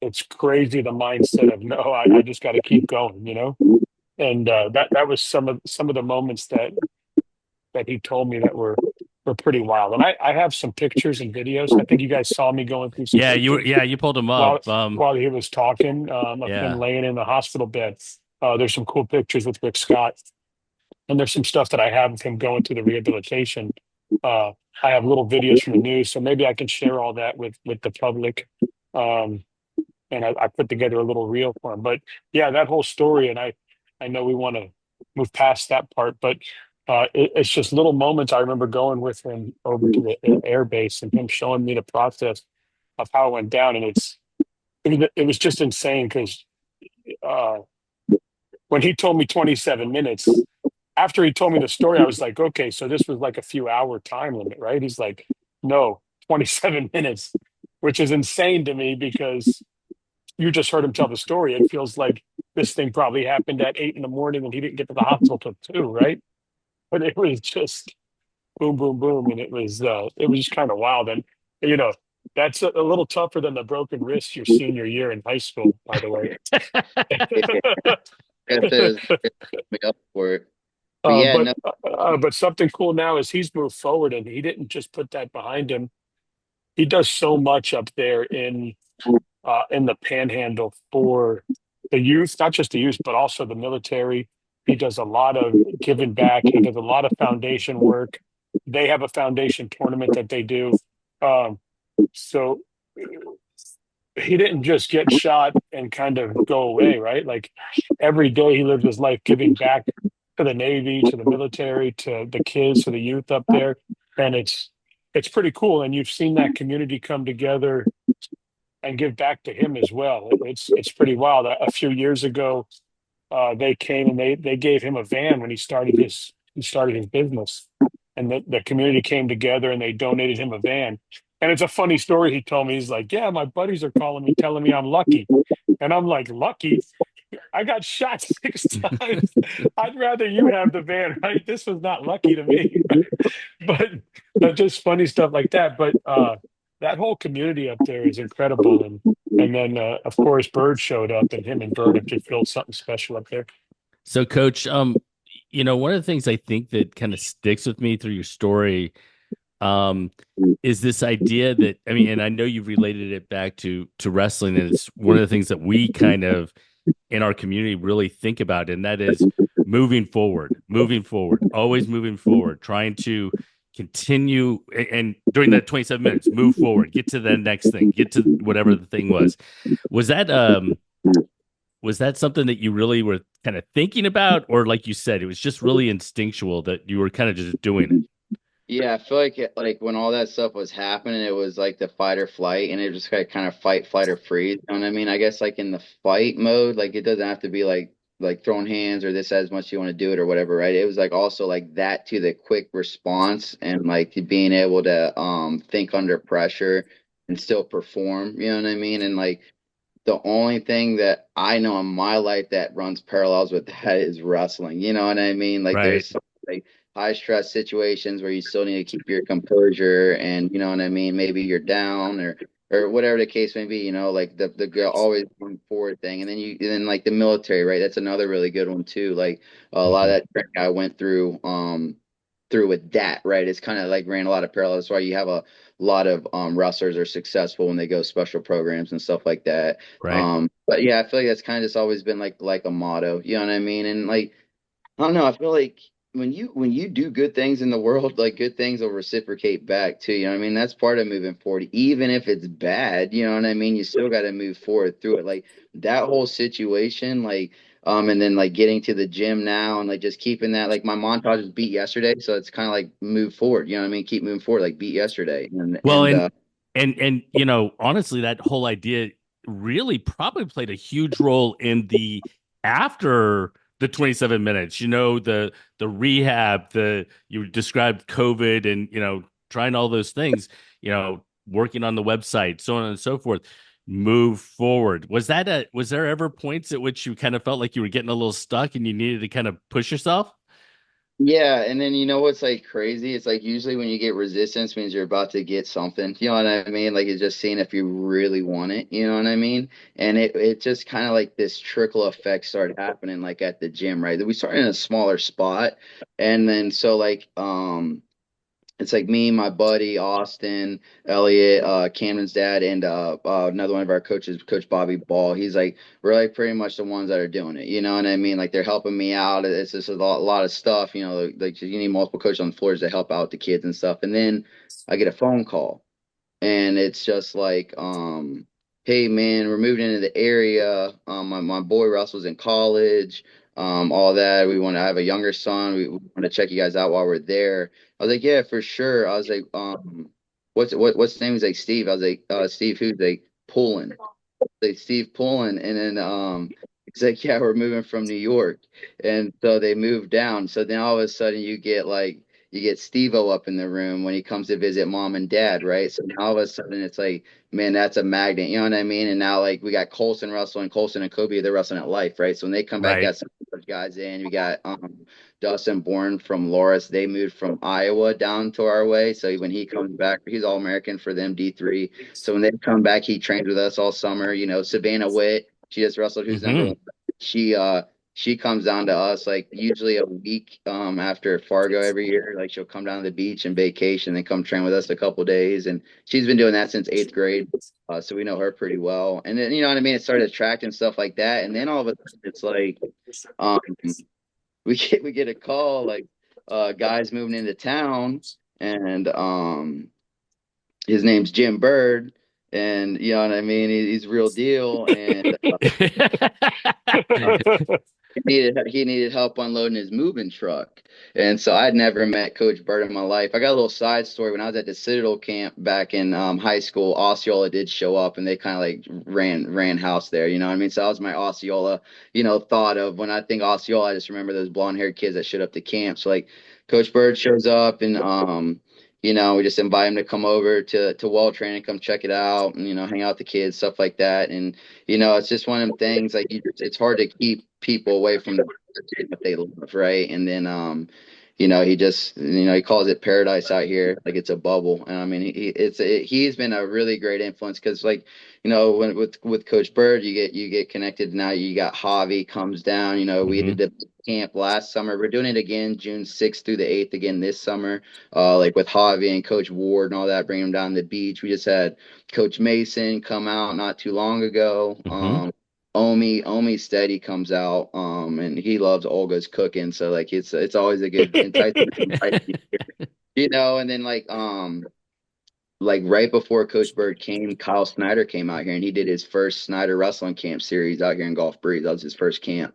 it's crazy the mindset of, no, I just got to keep going. And that was some of the moments that he told me that were pretty wild. And I have some pictures and videos. I think you guys saw me going through some Yeah, you were, pictures yeah, you pulled him while up. while he was talking of him Yeah. laying in the hospital bed. There's some cool pictures with Rick Scott, and there's some stuff that I have of him going through the rehabilitation. Uh, I have little videos from the news, so maybe I can share all that with the public. Um, and I put together a little reel for him. But yeah, that whole story, and I know we want to move past that part, but it's just little moments. I remember going with him over to the air base and him showing me the process of how it went down, and it was just insane because uh, when he told me 27 minutes, after he told me the story, I was like, okay, so this was like a few hour time limit, right? He's like, no, 27 minutes, which is insane to me because you just heard him tell the story. It feels like this thing probably happened at 8 in the morning and he didn't get to the hospital till 2, right? But it was just boom, boom, boom, and it was just kind of wild. And you know, that's a little tougher than the broken wrist your senior year in high school, by the way. Yeah, if it was me up for it. But Uh, yeah, but no, but something cool now is he's moved forward and he didn't just put that behind him. He does so much up there in the Panhandle for the youth, not just the youth, but also the military. He does a lot of giving back. He does a lot of foundation work. They have a foundation tournament that they do. Um, so he didn't just get shot and kind of go away, right? Like every day he lived his life giving back to the Navy, to the military, to the kids, to the youth up there. And it's pretty cool. And you've seen that community come together and give back to him as well. It's pretty wild. A few years ago, they came and they gave him a van when he started his business, and the community came together and they donated him a van. And it's a funny story he told me. He's like, "Yeah, my buddies are calling me, telling me I'm lucky," and I'm like, "Lucky? I got shot 6 times. I'd rather you have the van, right? This was not lucky to me, but just funny stuff like that. But that whole community up there is incredible, and then of course Bird showed up, and him and Bird have just built something special up there. So, Coach, one of the things I think that kind of sticks with me through your story, um, is this idea that I mean, and I know you've related it back to wrestling, and it's one of the things that we kind of in our community really think about, and that is moving forward, always moving forward, trying to continue and during that 27 minutes, move forward, get to the next thing, get to whatever the thing was. Was that was that something that you really were kind of thinking about, or like you said, it was just really instinctual that you were kind of just doing it? yeah, I feel like like when all that stuff was happening, it was like the fight or flight, and it just kind of fight, flight or freeze. You know what I mean? I guess like in the fight mode, like it doesn't have to be like throwing hands or this as much you want to do it or whatever, right? It was like also like that to the quick response and like to being able to think under pressure and still perform. You know what I mean? And like the only thing that I know in my life that runs parallels with that is wrestling. You know what I mean? Like Right. there's some like high stress situations where you still need to keep your composure and you know what I mean? Maybe you're down or whatever the case may be, you know, like the girl always going forward thing. And then like the military, right? That's another really good one too. Like a lot of Mhm. that training I went through with that, right? It's kind of like ran a lot of parallels. That's why you have a lot of wrestlers are successful when they go special programs and stuff like that. Right. But yeah, I feel like that's kind of just always been like a motto, you know what I mean? And like I don't know, I feel like when you do good things in the world, like good things will reciprocate back too. You know what I mean? That's part of moving forward. Even if it's bad, you know what I mean? You still got to move forward through it. Like that whole situation, like and then like getting to the gym now and like just keeping that like my montage was beat yesterday, so it's kind of like move forward. You know what I mean? Keep moving forward, like beat yesterday, and Well, and honestly, that whole idea really probably played a huge role in the after the 27 minutes. The rehab, the you described COVID and trying all those things, working on the website, so on and so forth. Move forward. Was there ever points at which you kind of felt like you were getting a little stuck and you needed to kind of push yourself? Yeah, and then you know what's like crazy? It's like usually when you get resistance means you're about to get something. You know what I mean? Like it's just seeing if you really want it. You know what I mean? And it just kind of like this trickle effect started happening like at the gym, right? We started in a smaller spot, and then so like it's like me, my buddy Austin, Elliot, Camden's dad, and another one of our coaches, Coach Bobby Ball. He's like really pretty much the ones that are doing it. You know what I mean? Like they're helping me out. It's just a lot of stuff. You know, like you need multiple coaches on the floors to help out the kids and stuff. And then I get a phone call and it's just like hey man, we're moving into the area, my boy Russell's in college, all that. We want to have a younger son, we want to check you guys out while we're there. I was like, yeah, for sure. I was like, what's his name? He's like, Steve. I was like, Steve who's like Pullen, like Steve Pullen. And then he's like, yeah, we're moving from New York. And so they moved down. So then all of a sudden you get like you get Steve-O up in the room when he comes to visit mom and dad, right? So now all of a sudden it's like, man, that's a magnet, you know what I mean? And now like we got Colson wrestling, Colson and Kobe, they're wrestling at Life, right? So when they come back, Right. got some of those guys in. We got Dustin Bourne from Loris. They moved from Iowa down to our way. So when he comes back, he's all American for them, D3. So when they come back, he trained with us all summer. You know, Savannah Witt, she just wrestled who's number Hmm. one. She comes down to us like usually a week after Fargo every year. Like she'll come down to the beach and vacation and come train with us a couple days. And she's been doing that since eighth grade. So we know her pretty well. And then you know what I mean? It started attracting stuff like that. And then all of a sudden it's like um we get a call like guys moving into town and his name's Jim Bird and you know what I mean he's real deal and he needed help unloading his moving truck. And so I'd never met Coach Bird in my life. I got a little side story. When I was at the Citadel camp back in high school, Osceola did show up and they kind of like ran house there, you know what I mean? So that was my Osceola, thought of when I think Osceola, I just remember those blonde haired kids that showed up to camp. So like Coach Bird shows up and we just invite him to come over to Wall Training, come check it out and hang out with the kids, stuff like that. And it's just one of them things like it's hard to keep people away from what they love, right? And then, he just, he calls it paradise out here, like it's a bubble. And I mean, he's been a really great influence because, like, when with Coach Bird, you get connected. Now you got Javi comes down. We Hmm. did the camp last summer. We're doing it again, June 6th through the 8th again this summer. Like with Javi and Coach Ward and all that, bringing them down to the beach. We just had Coach Mason come out not too long ago. Hmm. Omi Steady comes out, and he loves Olga's cooking, so like it's always a good enticement, and then like right before Coach Bird came, Kyle Snyder came out here and he did his first Snyder Wrestling Camp series out here in Gulf Breeze. That was his first camp.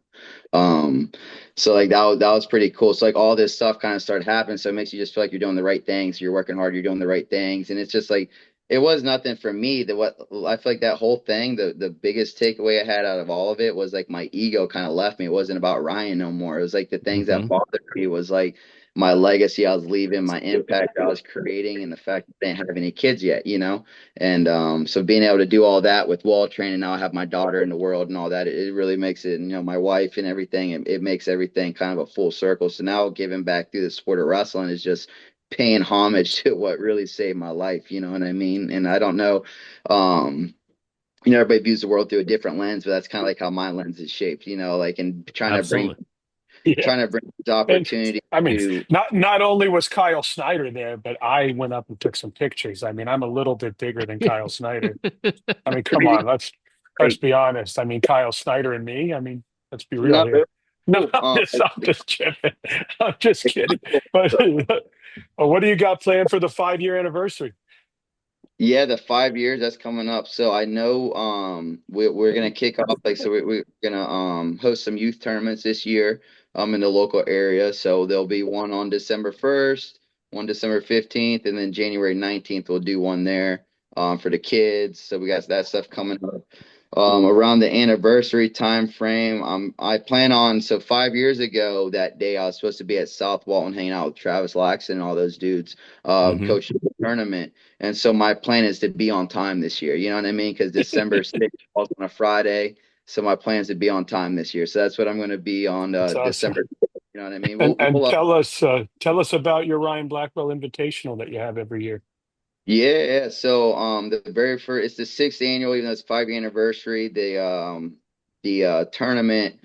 Um, so like that was pretty cool. So like all this stuff kind of started happening. So it makes you just feel like you're doing the right things. You're working hard. You're doing the right things. And it's just like it was nothing for me. What I feel like that whole thing, the biggest takeaway I had out of all of it was like my ego kind of left me. It wasn't about Ryan no more. It was like the things that Hmm. bothered me was like my legacy I was leaving, my impact I was creating, and the fact that I didn't have any kids yet. And so being able to do all that with wall training, now I have my daughter in the world and all that, it really makes it, my wife and everything, it makes everything kind of a full circle. So now giving back through the sport of wrestling is just paying homage to what really saved my life, you know what I mean? And I don't know, everybody views the world through a different lens, but that's kind of like how my lens is shaped, like and Absolutely. trying to bring these And opportunities I mean, to. not only was Kyle Snyder there, but I went up and took some pictures. I mean, I'm a little bit bigger than Kyle Snyder. I mean, come on, let's Hey, be honest. I mean, Kyle Snyder and me. I mean, let's be real no, here. No, cool. I'm just kidding. I'm just kidding. But well, what do you got planned for the 5-year anniversary? Yeah, the 5 years that's coming up. So I know we're gonna kick off like so we're gonna host some youth tournaments this year in the local area. So there'll be one on December 1st, one December 15th, and then January 19th we'll do one there for the kids. So we got that stuff coming up. Around the anniversary time frame, I plan on, so 5 years ago that day I was supposed to be at South Walton hanging out with Travis Laxton and all those dudes Hmm. coaching the tournament. And so my plan is to be on time this year. You know what I mean? Because December 6th falls on a Friday. So my plan is to be on time this year. So that's what I'm going to be on That's awesome. December. You know what I mean? And tell us about your Ryan Blackwell Invitational that you have every year. Yeah. So the very first, it's the sixth annual, even though it's 5 year anniversary. The tournament.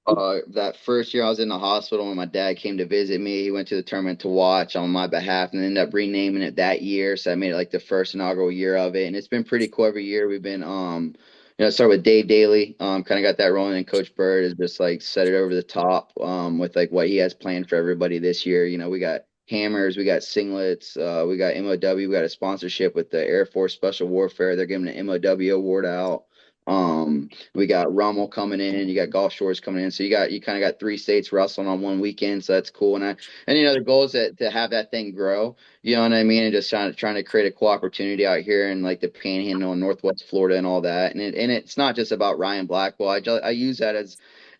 That first year I was in the hospital when my dad came to visit me. He went to the tournament to watch on my behalf and ended up renaming it that year. So I made it like the first inaugural year of it. And it's been pretty cool every year. We've been start with Dave Daly, kind of got that rolling, and Coach Bird has just like set it over the top with like what he has planned for everybody this year. We got hammers, we got singlets, we got MOW, we got a sponsorship with the Air Force Special Warfare. They're giving an MOW award out. We got Rummel coming in, you got Gulf Shores coming in. So you kind of got three states wrestling on one weekend. So that's cool. And the goal is to have that thing grow, you know what I mean? And just trying to create a cool opportunity out here in like the Panhandle and Northwest Florida and all that. And it's not just about Ryan Blackwell. I use that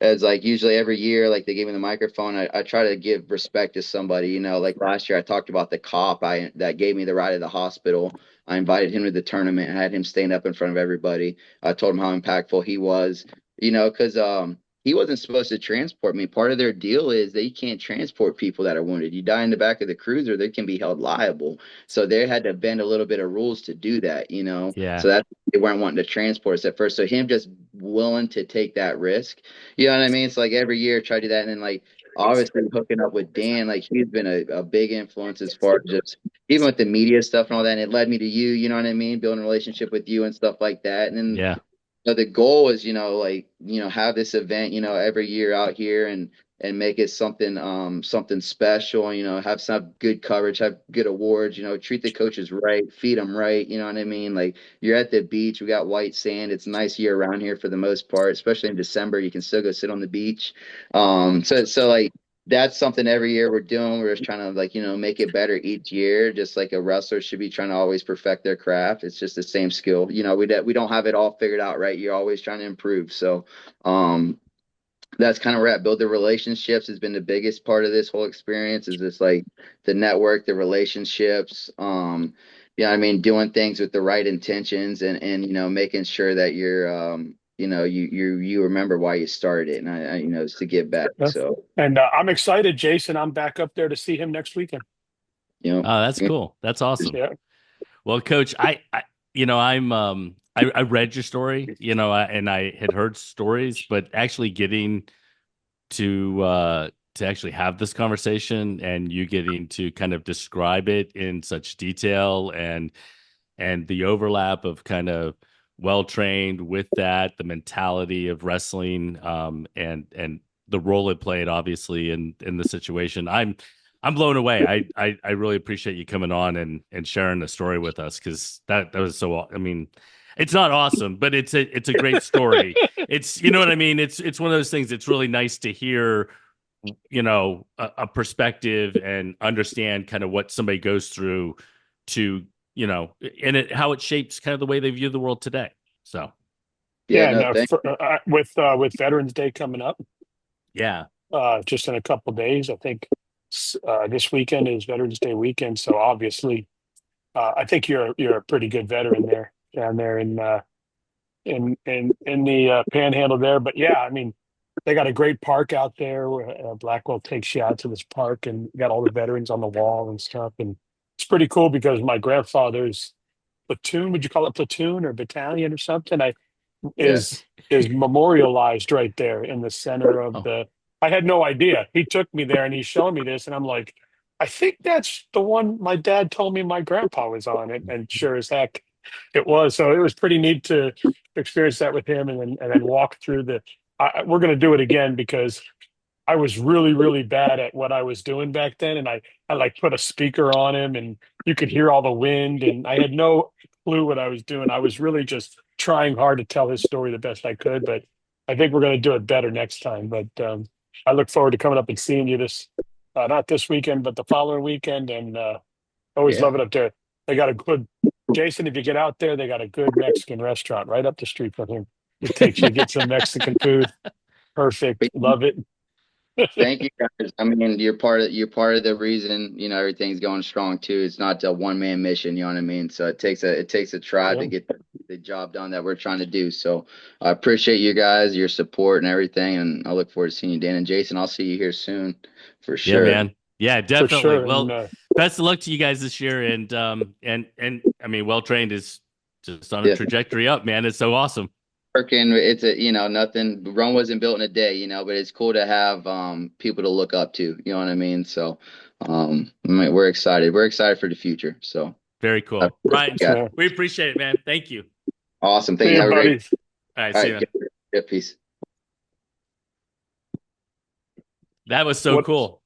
as like usually every year, like they gave me the microphone. I try to give respect to somebody, like last year I talked about the cop that gave me the ride to the hospital. I invited him to the tournament, had him stand up in front of everybody. I told him how impactful he was, because he wasn't supposed to transport me. Part of their deal is they can't transport people that are wounded. You die in the back of the cruiser, they can be held liable. So they had to bend a little bit of rules to do that. Yeah. So that they weren't wanting to transport us at first. So him just willing to take that risk, you know what I mean? It's like every year try to do that. And then like obviously hooking up with Dan, like he's been a big influence as far as just even with the media stuff and all that. And it led me to you know what I mean? Building a relationship with you and stuff like that. And then Yeah. the goal is, like, have this event, every year out here and make it something special, have some good coverage, have good awards, treat the coaches right, feed them right, you know what I mean? Like you're at the beach, we got white sand. It's nice year around here for the most part, especially in December, you can still go sit on the beach. So like that's something every year we're doing. We're just trying to like, make it better each year, just like a wrestler should be trying to always perfect their craft. It's just the same skill. We don't have it all figured out, right? You're always trying to improve. So, that's kind of where at. Build the relationships has been the biggest part of this whole experience is just like the network, the relationships. Yeah, I mean, doing things with the right intentions and making sure that you remember why you started it, and it's to give back. Yeah. So, And I'm excited, Jason. I'm back up there to see him next weekend. Oh, that's cool. That's awesome. Yeah. Well, Coach, I read your story, and I had heard stories, but actually getting to actually have this conversation and you getting to kind of describe it in such detail and the overlap of kind of well trained with that, the mentality of wrestling, and the role it played, obviously in the situation. I'm blown away. I really appreciate you coming on and sharing the story with us because that was so. I mean, it's not awesome, but it's a great story. It's you know what I mean. It's one of those things. It's really nice to hear a perspective and understand kind of what somebody goes through to and how it shapes kind of the way they view the world today. So yeah, Yeah. no, No, thank with Veterans Day coming up, yeah. just in a couple days, I think this weekend is Veterans Day weekend. So obviously, I think you're a pretty good veteran there down there in the Panhandle there. But yeah, I mean, they got a great park out there. Where, Blackwell takes you out to this park and got all the veterans on the wall and stuff. And it's pretty cool because my grandfather's platoon, would you call it platoon or battalion or something? yeah. Is is memorialized right there in the center of Oh, the. I had no idea. He took me there and he's showing me this, and I'm like, I think that's the one my dad told me my grandpa was on it, and sure as heck, it was. So it was pretty neat to experience that with him, and then walk through the. We're going to do it again because I was really, really bad at what I was doing back then. And I like put a speaker on him and you could hear all the wind. And I had no clue what I was doing. I was really just trying hard to tell his story the best I could. But I think we're going to do it better next time. But I look forward to coming up and seeing you not this weekend, but the following weekend. And always Yeah. love it up there. They got a good, Jason, if you get out there, they got a good Mexican restaurant right up the street from him. It takes you to get some Mexican food. Perfect. Love it. Thank you guys. I mean, you're part of the reason, everything's going strong too. It's not a one man mission, you know what I mean? So it takes a tribe to Yeah. get the job done that we're trying to do. So I appreciate you guys, your support and everything, and I look forward to seeing you, Dan and Jason. I'll see you here soon for yeah, sure. man. Yeah, For definitely. sure. And Well, best of luck to you guys this year and I mean, well trained is just on a Yeah. trajectory up, man. It's so awesome. Working, it's nothing. Rome wasn't built in a day, but it's cool to have people to look up to, you know what I mean? So I mean, we're excited. We're excited for the future. So Very cool. Ryan, yeah, uh, we appreciate it, man. Thank you. awesome. Thank see you. you, Have a great. buddy. All right, All see you, right, man. yeah, peace. That was so What? cool.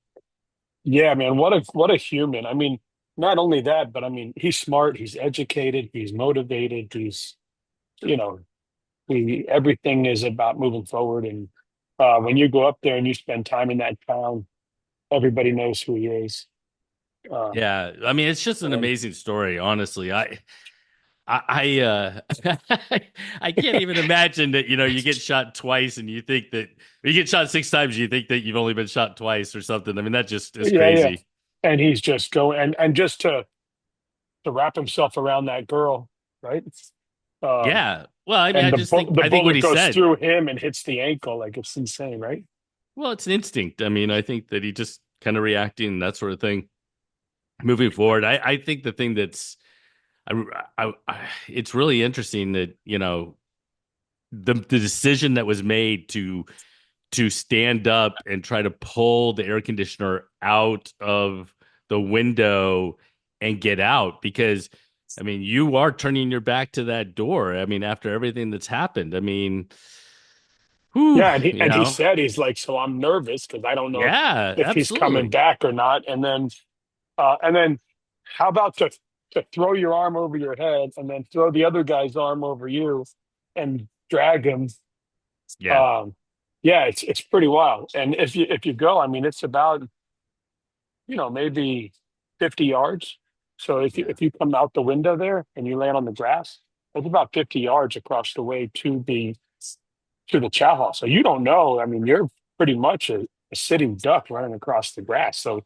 Yeah, man. What a human. I mean, not only that, but I mean, he's smart. He's educated. He's motivated. You know, everything is about moving forward. And when you go up there and you spend time in that town, everybody knows who he is. Uh, Yeah, I mean, it's just an and amazing story, honestly. I can't even imagine that, you get shot twice and you think that you get shot 6 times, you think that you've only been shot twice or something. I mean, that just is Yeah, yeah. crazy. And he's just going and just to wrap himself around that girl, right? Um, Yeah. Well, I mean, and the I think what bullet he goes said, through him and hits the ankle, like it's insane, right? well, it's an instinct. I mean, I think that he just kind of reacting, that sort of thing. Moving forward, I think the thing that's, it's really interesting that, the decision that was made to stand up and try to pull the air conditioner out of the window and get out because I mean you are turning your back to that door. I mean after everything that's happened. I mean, whew, Yeah, and he said he's like, so I'm nervous because I don't know yeah, if he's coming absolutely. back or not. And then how about to throw your arm over your head and then throw the other guy's arm over you and drag him. Yeah, Um, yeah, it's pretty wild. And if you go, I mean, it's about maybe 50 yards. So yeah, if you come out the window there and you land on the grass, it's about 50 yards across the way to the chow hall. So you don't know. I mean, you're pretty much a sitting duck running across the grass. So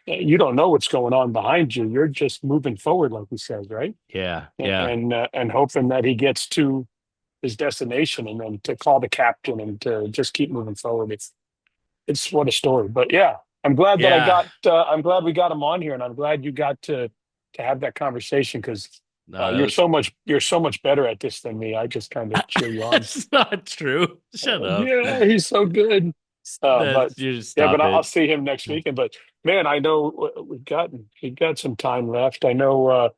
you don't know what's going on behind you. You're just moving forward, like he says, right? yeah, yeah, And hoping that he gets to his destination, and then to call the captain and to just keep moving forward. It's what a story. But yeah, I'm glad that yeah. I'm glad we got him on here, and I'm glad you got to have that conversation because No, that you're so much better at this than me. I just kind of cheer you on. that's not true. Shut up. Yeah, he's so good. But That's you just yeah, but stop I'll it. see him next weekend. But man, I know we got some time left. I know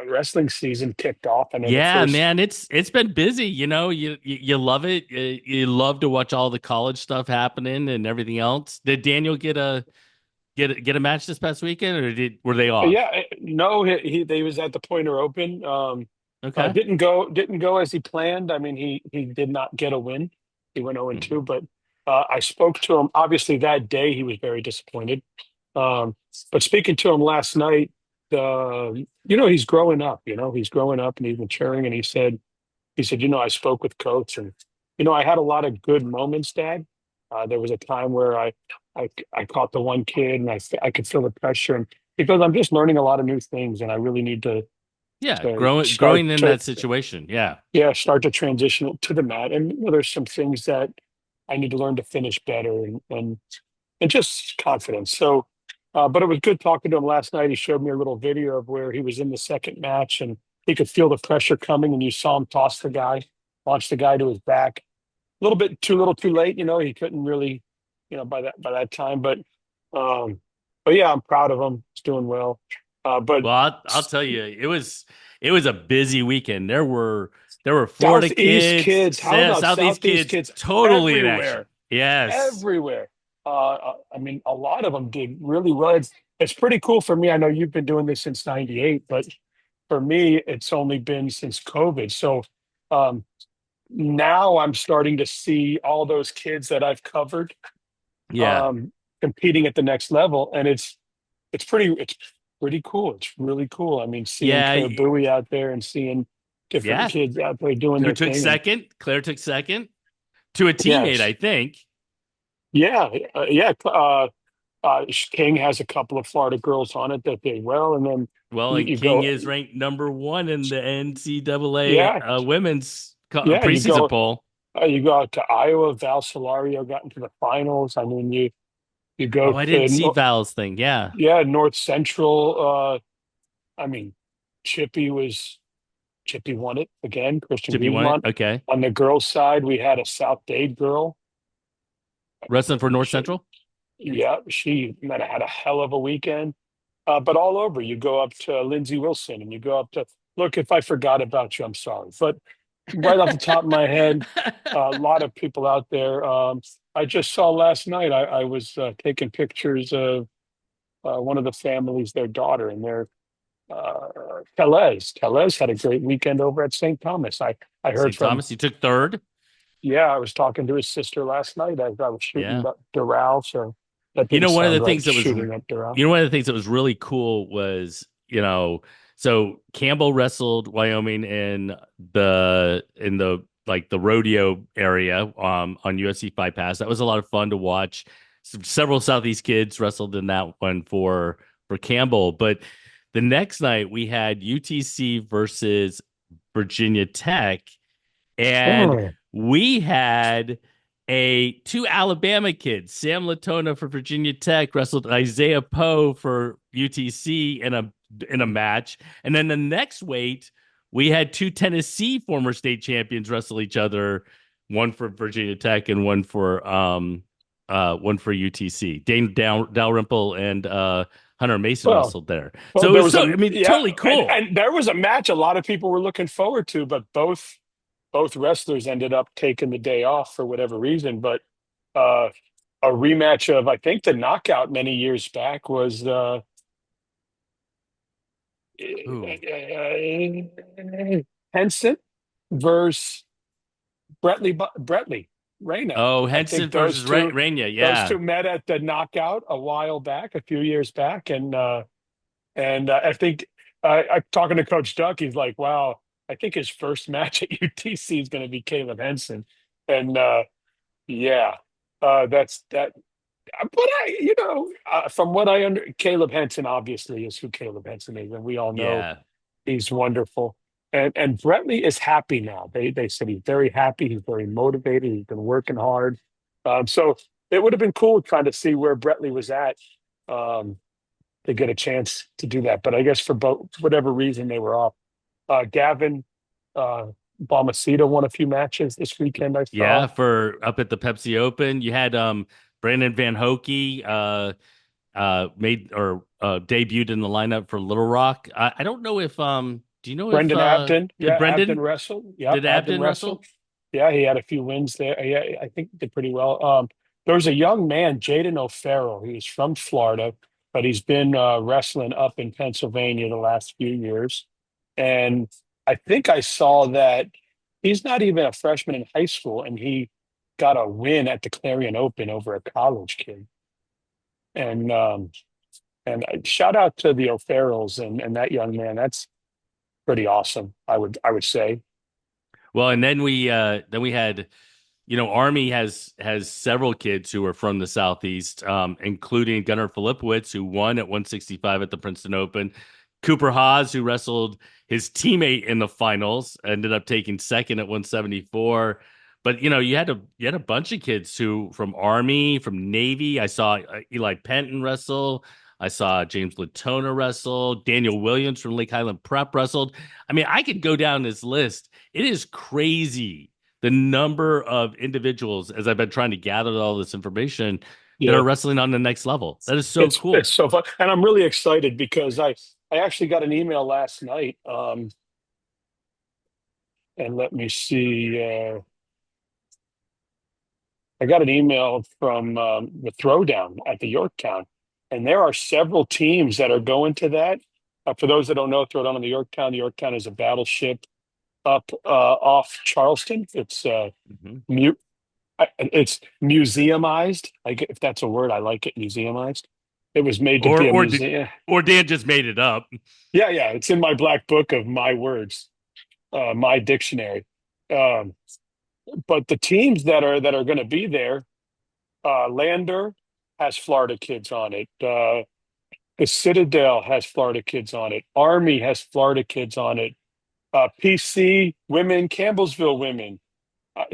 wrestling season kicked off. I know the Yeah, first. man, it's been busy. You love it. You love to watch all the college stuff happening and everything else. Did Daniel get a match this past weekend, or were they off? Yeah, no, he was at the Pointer Open. Okay. Didn't go as he planned. I mean, he did not get a win. He went 0 Mhm. 2, but I spoke to him. Obviously, that day he was very disappointed. Um, but speaking to him last night, he's growing up. He's growing up and he's maturing. And he said, I spoke with coach, and I had a lot of good moments, Dad. There was a time where I caught the one kid, and I could feel the pressure, and because I'm just learning a lot of new things, and I really need to Yeah, to start growing in to that situation. Yeah. yeah, start to transition to the mat. And there's some things that I need to learn to finish better, and just confidence. So, but it was good talking to him last night. He showed me a little video of where he was in the second match, and he could feel the pressure coming, and you saw him toss the guy, launch the guy to his back. A little too late. He couldn't really, by that time. But yeah, I'm proud of him. He's doing well. But Well, I'll tell you, it was a busy weekend. There were Florida Southeast kids, kids, how about Southeast Southeast kids, kids totally in action. everywhere? Yes. Everywhere. I mean, a lot of them did really well. It's pretty cool for me. I know you've been doing this since '98, but for me, it's only been since COVID. So um, now I'm starting to see all those kids that I've covered Yeah. um, competing at the next level, and it's pretty cool. It's really cool. I mean, seeing Yeah. Claire Bowie out there and seeing different Yeah. kids out there doing Who their took thing, and second? Claire took second to a teammate, yes, I think. yeah, yeah. King has a couple of Florida girls on it that did well, and then Well, you, and you King go, is ranked number one in the NCAA yeah, women's yeah, preseason poll. you go out to Iowa. Val Solario got into the finals. I mean, you go Oh, I didn't to see Val's thing. Yeah. yeah, North Central. I mean, Chippy was Chippy won it again. Christian Chippy won it. Greenmont. Okay. On the girls' side, we had a South Dade girl. Wrestling for North She, Central. yeah, she might have had a hell of a weekend. But all over, you go up to Lindsey Wilson, and you go up to look. If I forgot about you, I'm sorry. But right off the top of my head, a lot of people out there. I just saw last night. I was taking pictures of one of the families, their daughter, and their uh, Tellez. Tellez had a great weekend over at St. Thomas. I heard St. from. Thomas, you took third. Yeah, I was talking to his sister last night as I was shooting Yeah. up Doral. So that You didn't know, one of sound the right, things that was, shooting up Doral. one of the things that was really cool was, So Campbell wrestled Wyoming in the like the rodeo area on USC Fight Pass. That was a lot of fun to watch. Several Southeast kids wrestled in that one for Campbell. But the next night we had UTC versus Virginia Tech, and Oh, we had a two Alabama kids. Sam Latona for Virginia Tech wrestled Isaiah Poe for UTC in a match, and then the next weight we had two Tennessee former state champions wrestle each other, one for Virginia Tech and one for UTC. Dane Dalrymple and Hunter Mason well, wrestled there. well, So it there was was so, a I mean, yeah, totally and cool. and there was a match a lot of people were looking forward to, but both wrestlers ended up taking the day off for whatever reason. But uh, a rematch of I think the knockout many years back was Ooh. Henson versus Bretley Reyna. Oh, I think Henson versus Rainier. those Yeah. two met at the knockout a while back, a few years back, and I think I'm talking to Coach Duck. He's like, "Wow, I think his first match at UTC is going to be Caleb Henson," and yeah, that's that. But from what Caleb Henson obviously is who Caleb Henson is, and we all know Yeah. he's wonderful. And Bretley is happy now. They said he's very happy. He's very motivated. He's been working hard. So it would have been cool trying to see where Bretley was at um, to get a chance to do that. But I guess for both whatever reason they were off. Gavin uh, Balmaceda won a few matches this weekend. I saw Yeah, for up at the Pepsi Open, you had Brandon Van Hoke made or debuted in the lineup for Little Rock. I don't know if do you know if Brendan Abden. did Yeah, Abden Brendan wrestled. Yeah, did Abden Abden wrestled. wrestle? Yeah, he had a few wins there. Yeah, I think he did pretty well. There was a young man, Jaden O'Farrell. He's from Florida, but he's been wrestling up in Pennsylvania the last few years. And I think I saw that he's not even a freshman in high school, and he got a win at the Clarion Open over a college kid. And shout out to the O'Farrells and that young man. That's pretty awesome. I would say. Well, and then we had Army has several kids who are from the Southeast, including Gunnar Filipowicz, who won at 165 at the Princeton Open. Cooper Haas, who wrestled his teammate in the finals, ended up taking second at 174. But you had a bunch of kids who from Army, from Navy. I saw Eli Penton wrestle. I saw James Latona wrestle. Daniel Williams from Lake Highland Prep wrestled. I mean, I could go down this list. It is crazy the number of individuals, as I've been trying to gather all this information, that Yeah. are wrestling on the next level. That is so It's cool. so fun, and I'm really excited because I actually got an email last night. And let me see. I got an email from the Throwdown at the Yorktown, and there are several teams that are going to that. For those that don't know, Throwdown on the Yorktown. The Yorktown is a battleship up off Charleston. Mhm. Mu- it's museumized. Like if that's a word, I like it. Museumized. It was made to Or be a or did, museum. or Dan just made it up. Yeah, yeah, it's in my black book of my words, my dictionary. Um, but the teams that are going to be there, Lander has Florida kids on it. The Citadel has Florida kids on it. Army has Florida kids on it. PC women, Campbellsville women.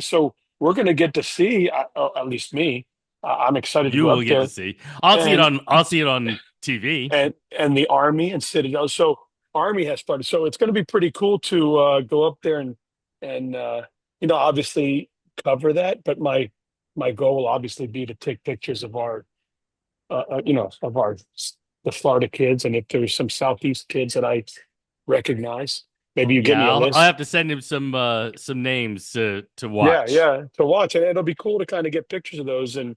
So we're going to get to see, at least me. I'm excited to You go will up get to there see. I'll see it and on I'll see it on TV. and the Army and Citadel. So Army has started. So it's going to be pretty cool to go up there and obviously cover that. But my goal will obviously be to take pictures of our of our the Florida kids, and if there's some Southeast kids that I recognize, maybe you give Yeah, me a I'll list. have to send him some names to Yeah, watch. yeah, to watch, and it'll be cool to kind of get pictures of those and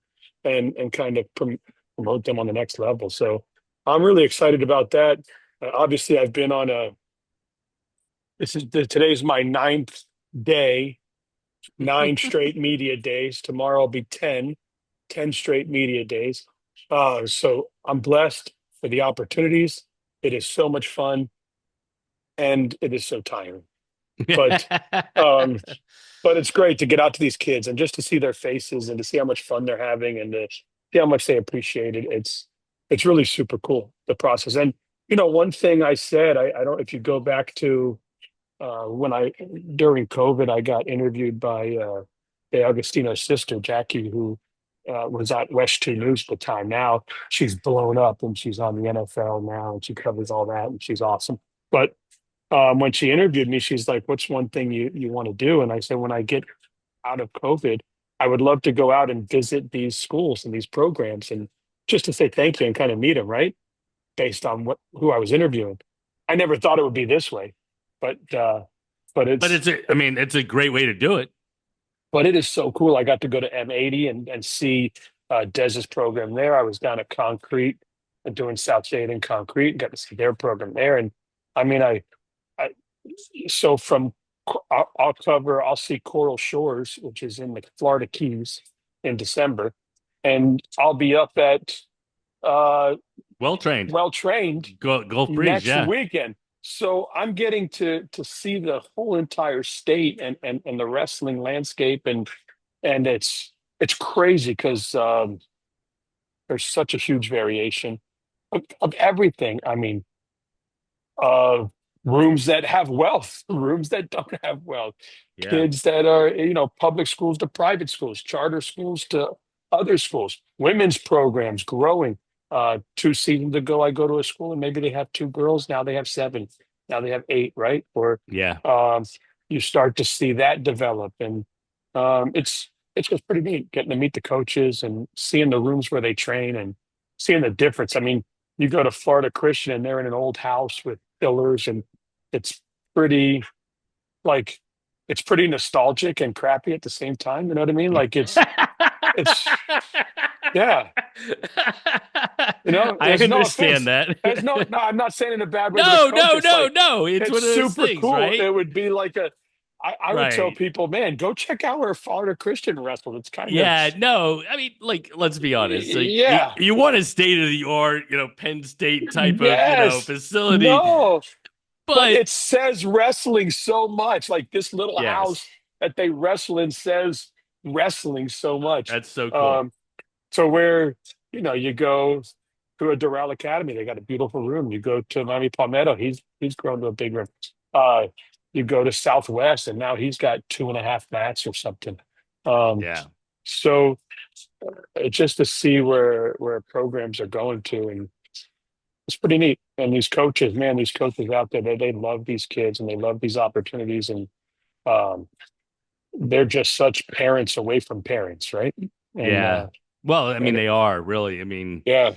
kind of promote them on the next level. So I'm really excited about that. Obviously, I've been on a today's my ninth day, nine straight media days. Tomorrow will be 10 straight media days. So I'm blessed for the opportunities. It is so much fun. and it is so tiring. But um, but it's great to get out to these kids and just to see their faces and to see how much fun they're having and to see how much they appreciate it. It's really super cool, the process. And one thing I said, I don't if you go back to when I during COVID, I got interviewed by the Agostino's sister, Jackie, who was at West Two News at the time. Now she's blown up and she's on the NFL now and she covers all that and she's awesome. But when she interviewed me, she's like, "What's one thing you want to do?" And I said, "When I get out of COVID, I would love to go out and visit these schools and these programs and just to say thank you and kind of meet them, right? Based on who I was interviewing. I never thought it would be this way, but but But it's I mean, it's a great way to do it. but it is so cool. I got to go to M80 and see Dez's program there. I was down at Concrete doing South State and Concrete and got to see their program there. And I mean, I so from I'll see Coral Shores, which is in the Florida Keys in December, and I'll be up at uh, Well trained. Well Trained Gulf Breeze, next yeah. weekend. So I'm getting to see the whole entire state and the wrestling landscape and it's crazy because there's such a huge variation of everything. I mean, uh, rooms that have wealth, rooms that don't have wealth, Yeah. kids that are, public schools to private schools, charter schools to other schools, women's programs growing. 2 seasons ago, I go to a school and maybe they have two girls. Now they have seven. Now they have eight, right? Or Yeah. um, you start to see that develop. And it's just pretty neat getting to meet the coaches and seeing the rooms where they train and seeing the difference. I mean, you go to Florida Christian and they're in an old house with pillars and it's pretty like it's pretty nostalgic and crappy at the same time. You know what I mean? Like it's yeah. I There's no understand offense. that. No, I'm not saying in a bad way to the No, coach. no, It's no, like no. It's it's one of those super things, cool. right? It would be like I would tell Right. people, man, go check out where Florida Christian wrestled. It's kind of Yeah, no. I mean, like, let's be honest. Like, yeah. you want a state of the art, Penn State type of, Yes. facility, No. But but it says wrestling so much. Like this little house yes, that they wrestle in says wrestling so much. that's so cool. Um, so where you go to a Doral Academy, they got a beautiful room. You go to Miami Palmetto, he's grown to a big room. Uh, you go to Southwest, and now he's got 2.5 mats or something. Um, Yeah. so just to see where programs are going to, and it's pretty neat. And these coaches, man, these coaches out there, they love these kids and they love these opportunities, and um, they're just such parents away from parents, right? And Yeah. Well, I mean, and they are really. I mean, yeah,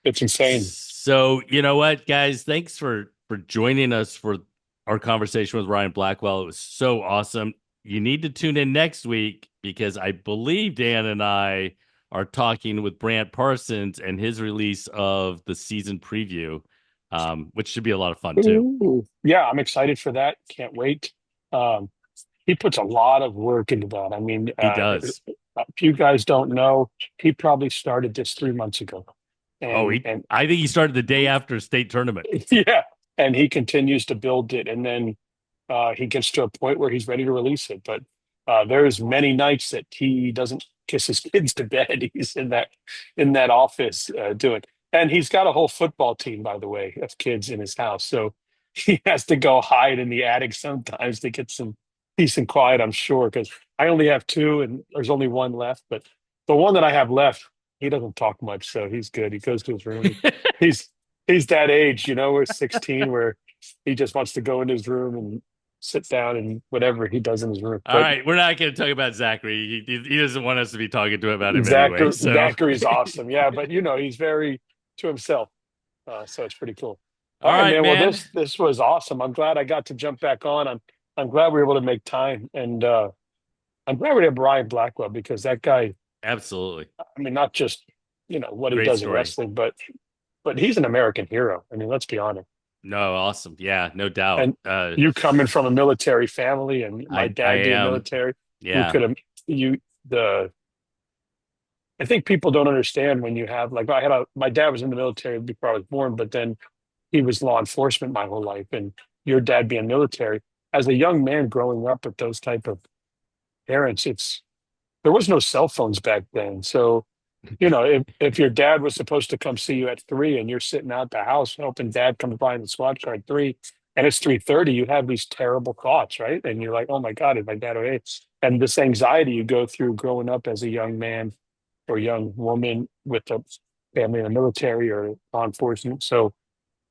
it's insane. so you know what, guys? Thanks for joining us for our conversation with Ryan Blackwell. It was so awesome. You need to tune in next week because I believe Dan and I are talking with Brant Parsons and his release of the season preview, which should be a lot of fun too. Ooh. Yeah, I'm excited for that. Can't wait. Um, he puts a lot of work into that. I mean, He does. if you guys don't know, he probably started this 3 months ago, Oh, and I think he started the day after state tournament. yeah, and he continues to build it, and then he gets to a point where he's ready to release it. But there's many nights that he doesn't kiss his kids to bed. He's in that office doing, and he's got a whole football team, by the way, of kids in his house. So he has to go hide in the attic sometimes to get some peace and quiet. I'm sure because I only have two, and there's only one left. But the one that I have left, he doesn't talk much, so he's good. He goes to his room. He's he's that age, we're 16, where he just wants to go in his room and sit down and whatever he does in his room. All But right, we're not going to talk about Zachary. He doesn't want us to be talking to him about him anyway. So, Zachary's awesome. Yeah, but he's very to himself. So it's pretty cool. All all right, right, man. Well, man. this was awesome. I'm glad I got to jump back on. I'm glad we were able to make time, and I'm glad we have Brian Blackwell because that guy. Absolutely. I mean, not just what he Great does in story. wrestling, but he's an American hero. I mean, let's be honest. No, awesome. Yeah, no doubt. And you coming from a military family, and my I dad being am. military, you Yeah. could have you the. I think people don't understand when you have like my dad was in the military before I was born, but then he was law enforcement my whole life, and your dad being military. As a young man growing up with those type of parents, there was no cell phones back then. So, if your dad was supposed to come see you at 3 and you're sitting out the house hoping dad comes by in the squad car at 3 and it's 3:30, you have these terrible thoughts, right? And you're like, oh my God, is my dad okay? And this anxiety you go through growing up as a young man or young woman with a family in the military or law enforcement. So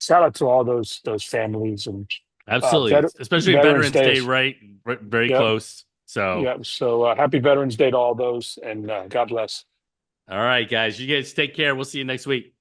shout out to all those families and Absolutely, especially Veterans Veterans Day. Day, right? Very Yeah, close. So, yeah. So happy Veterans Day to all those, and God bless. all right, guys, you guys take care. We'll see you next week.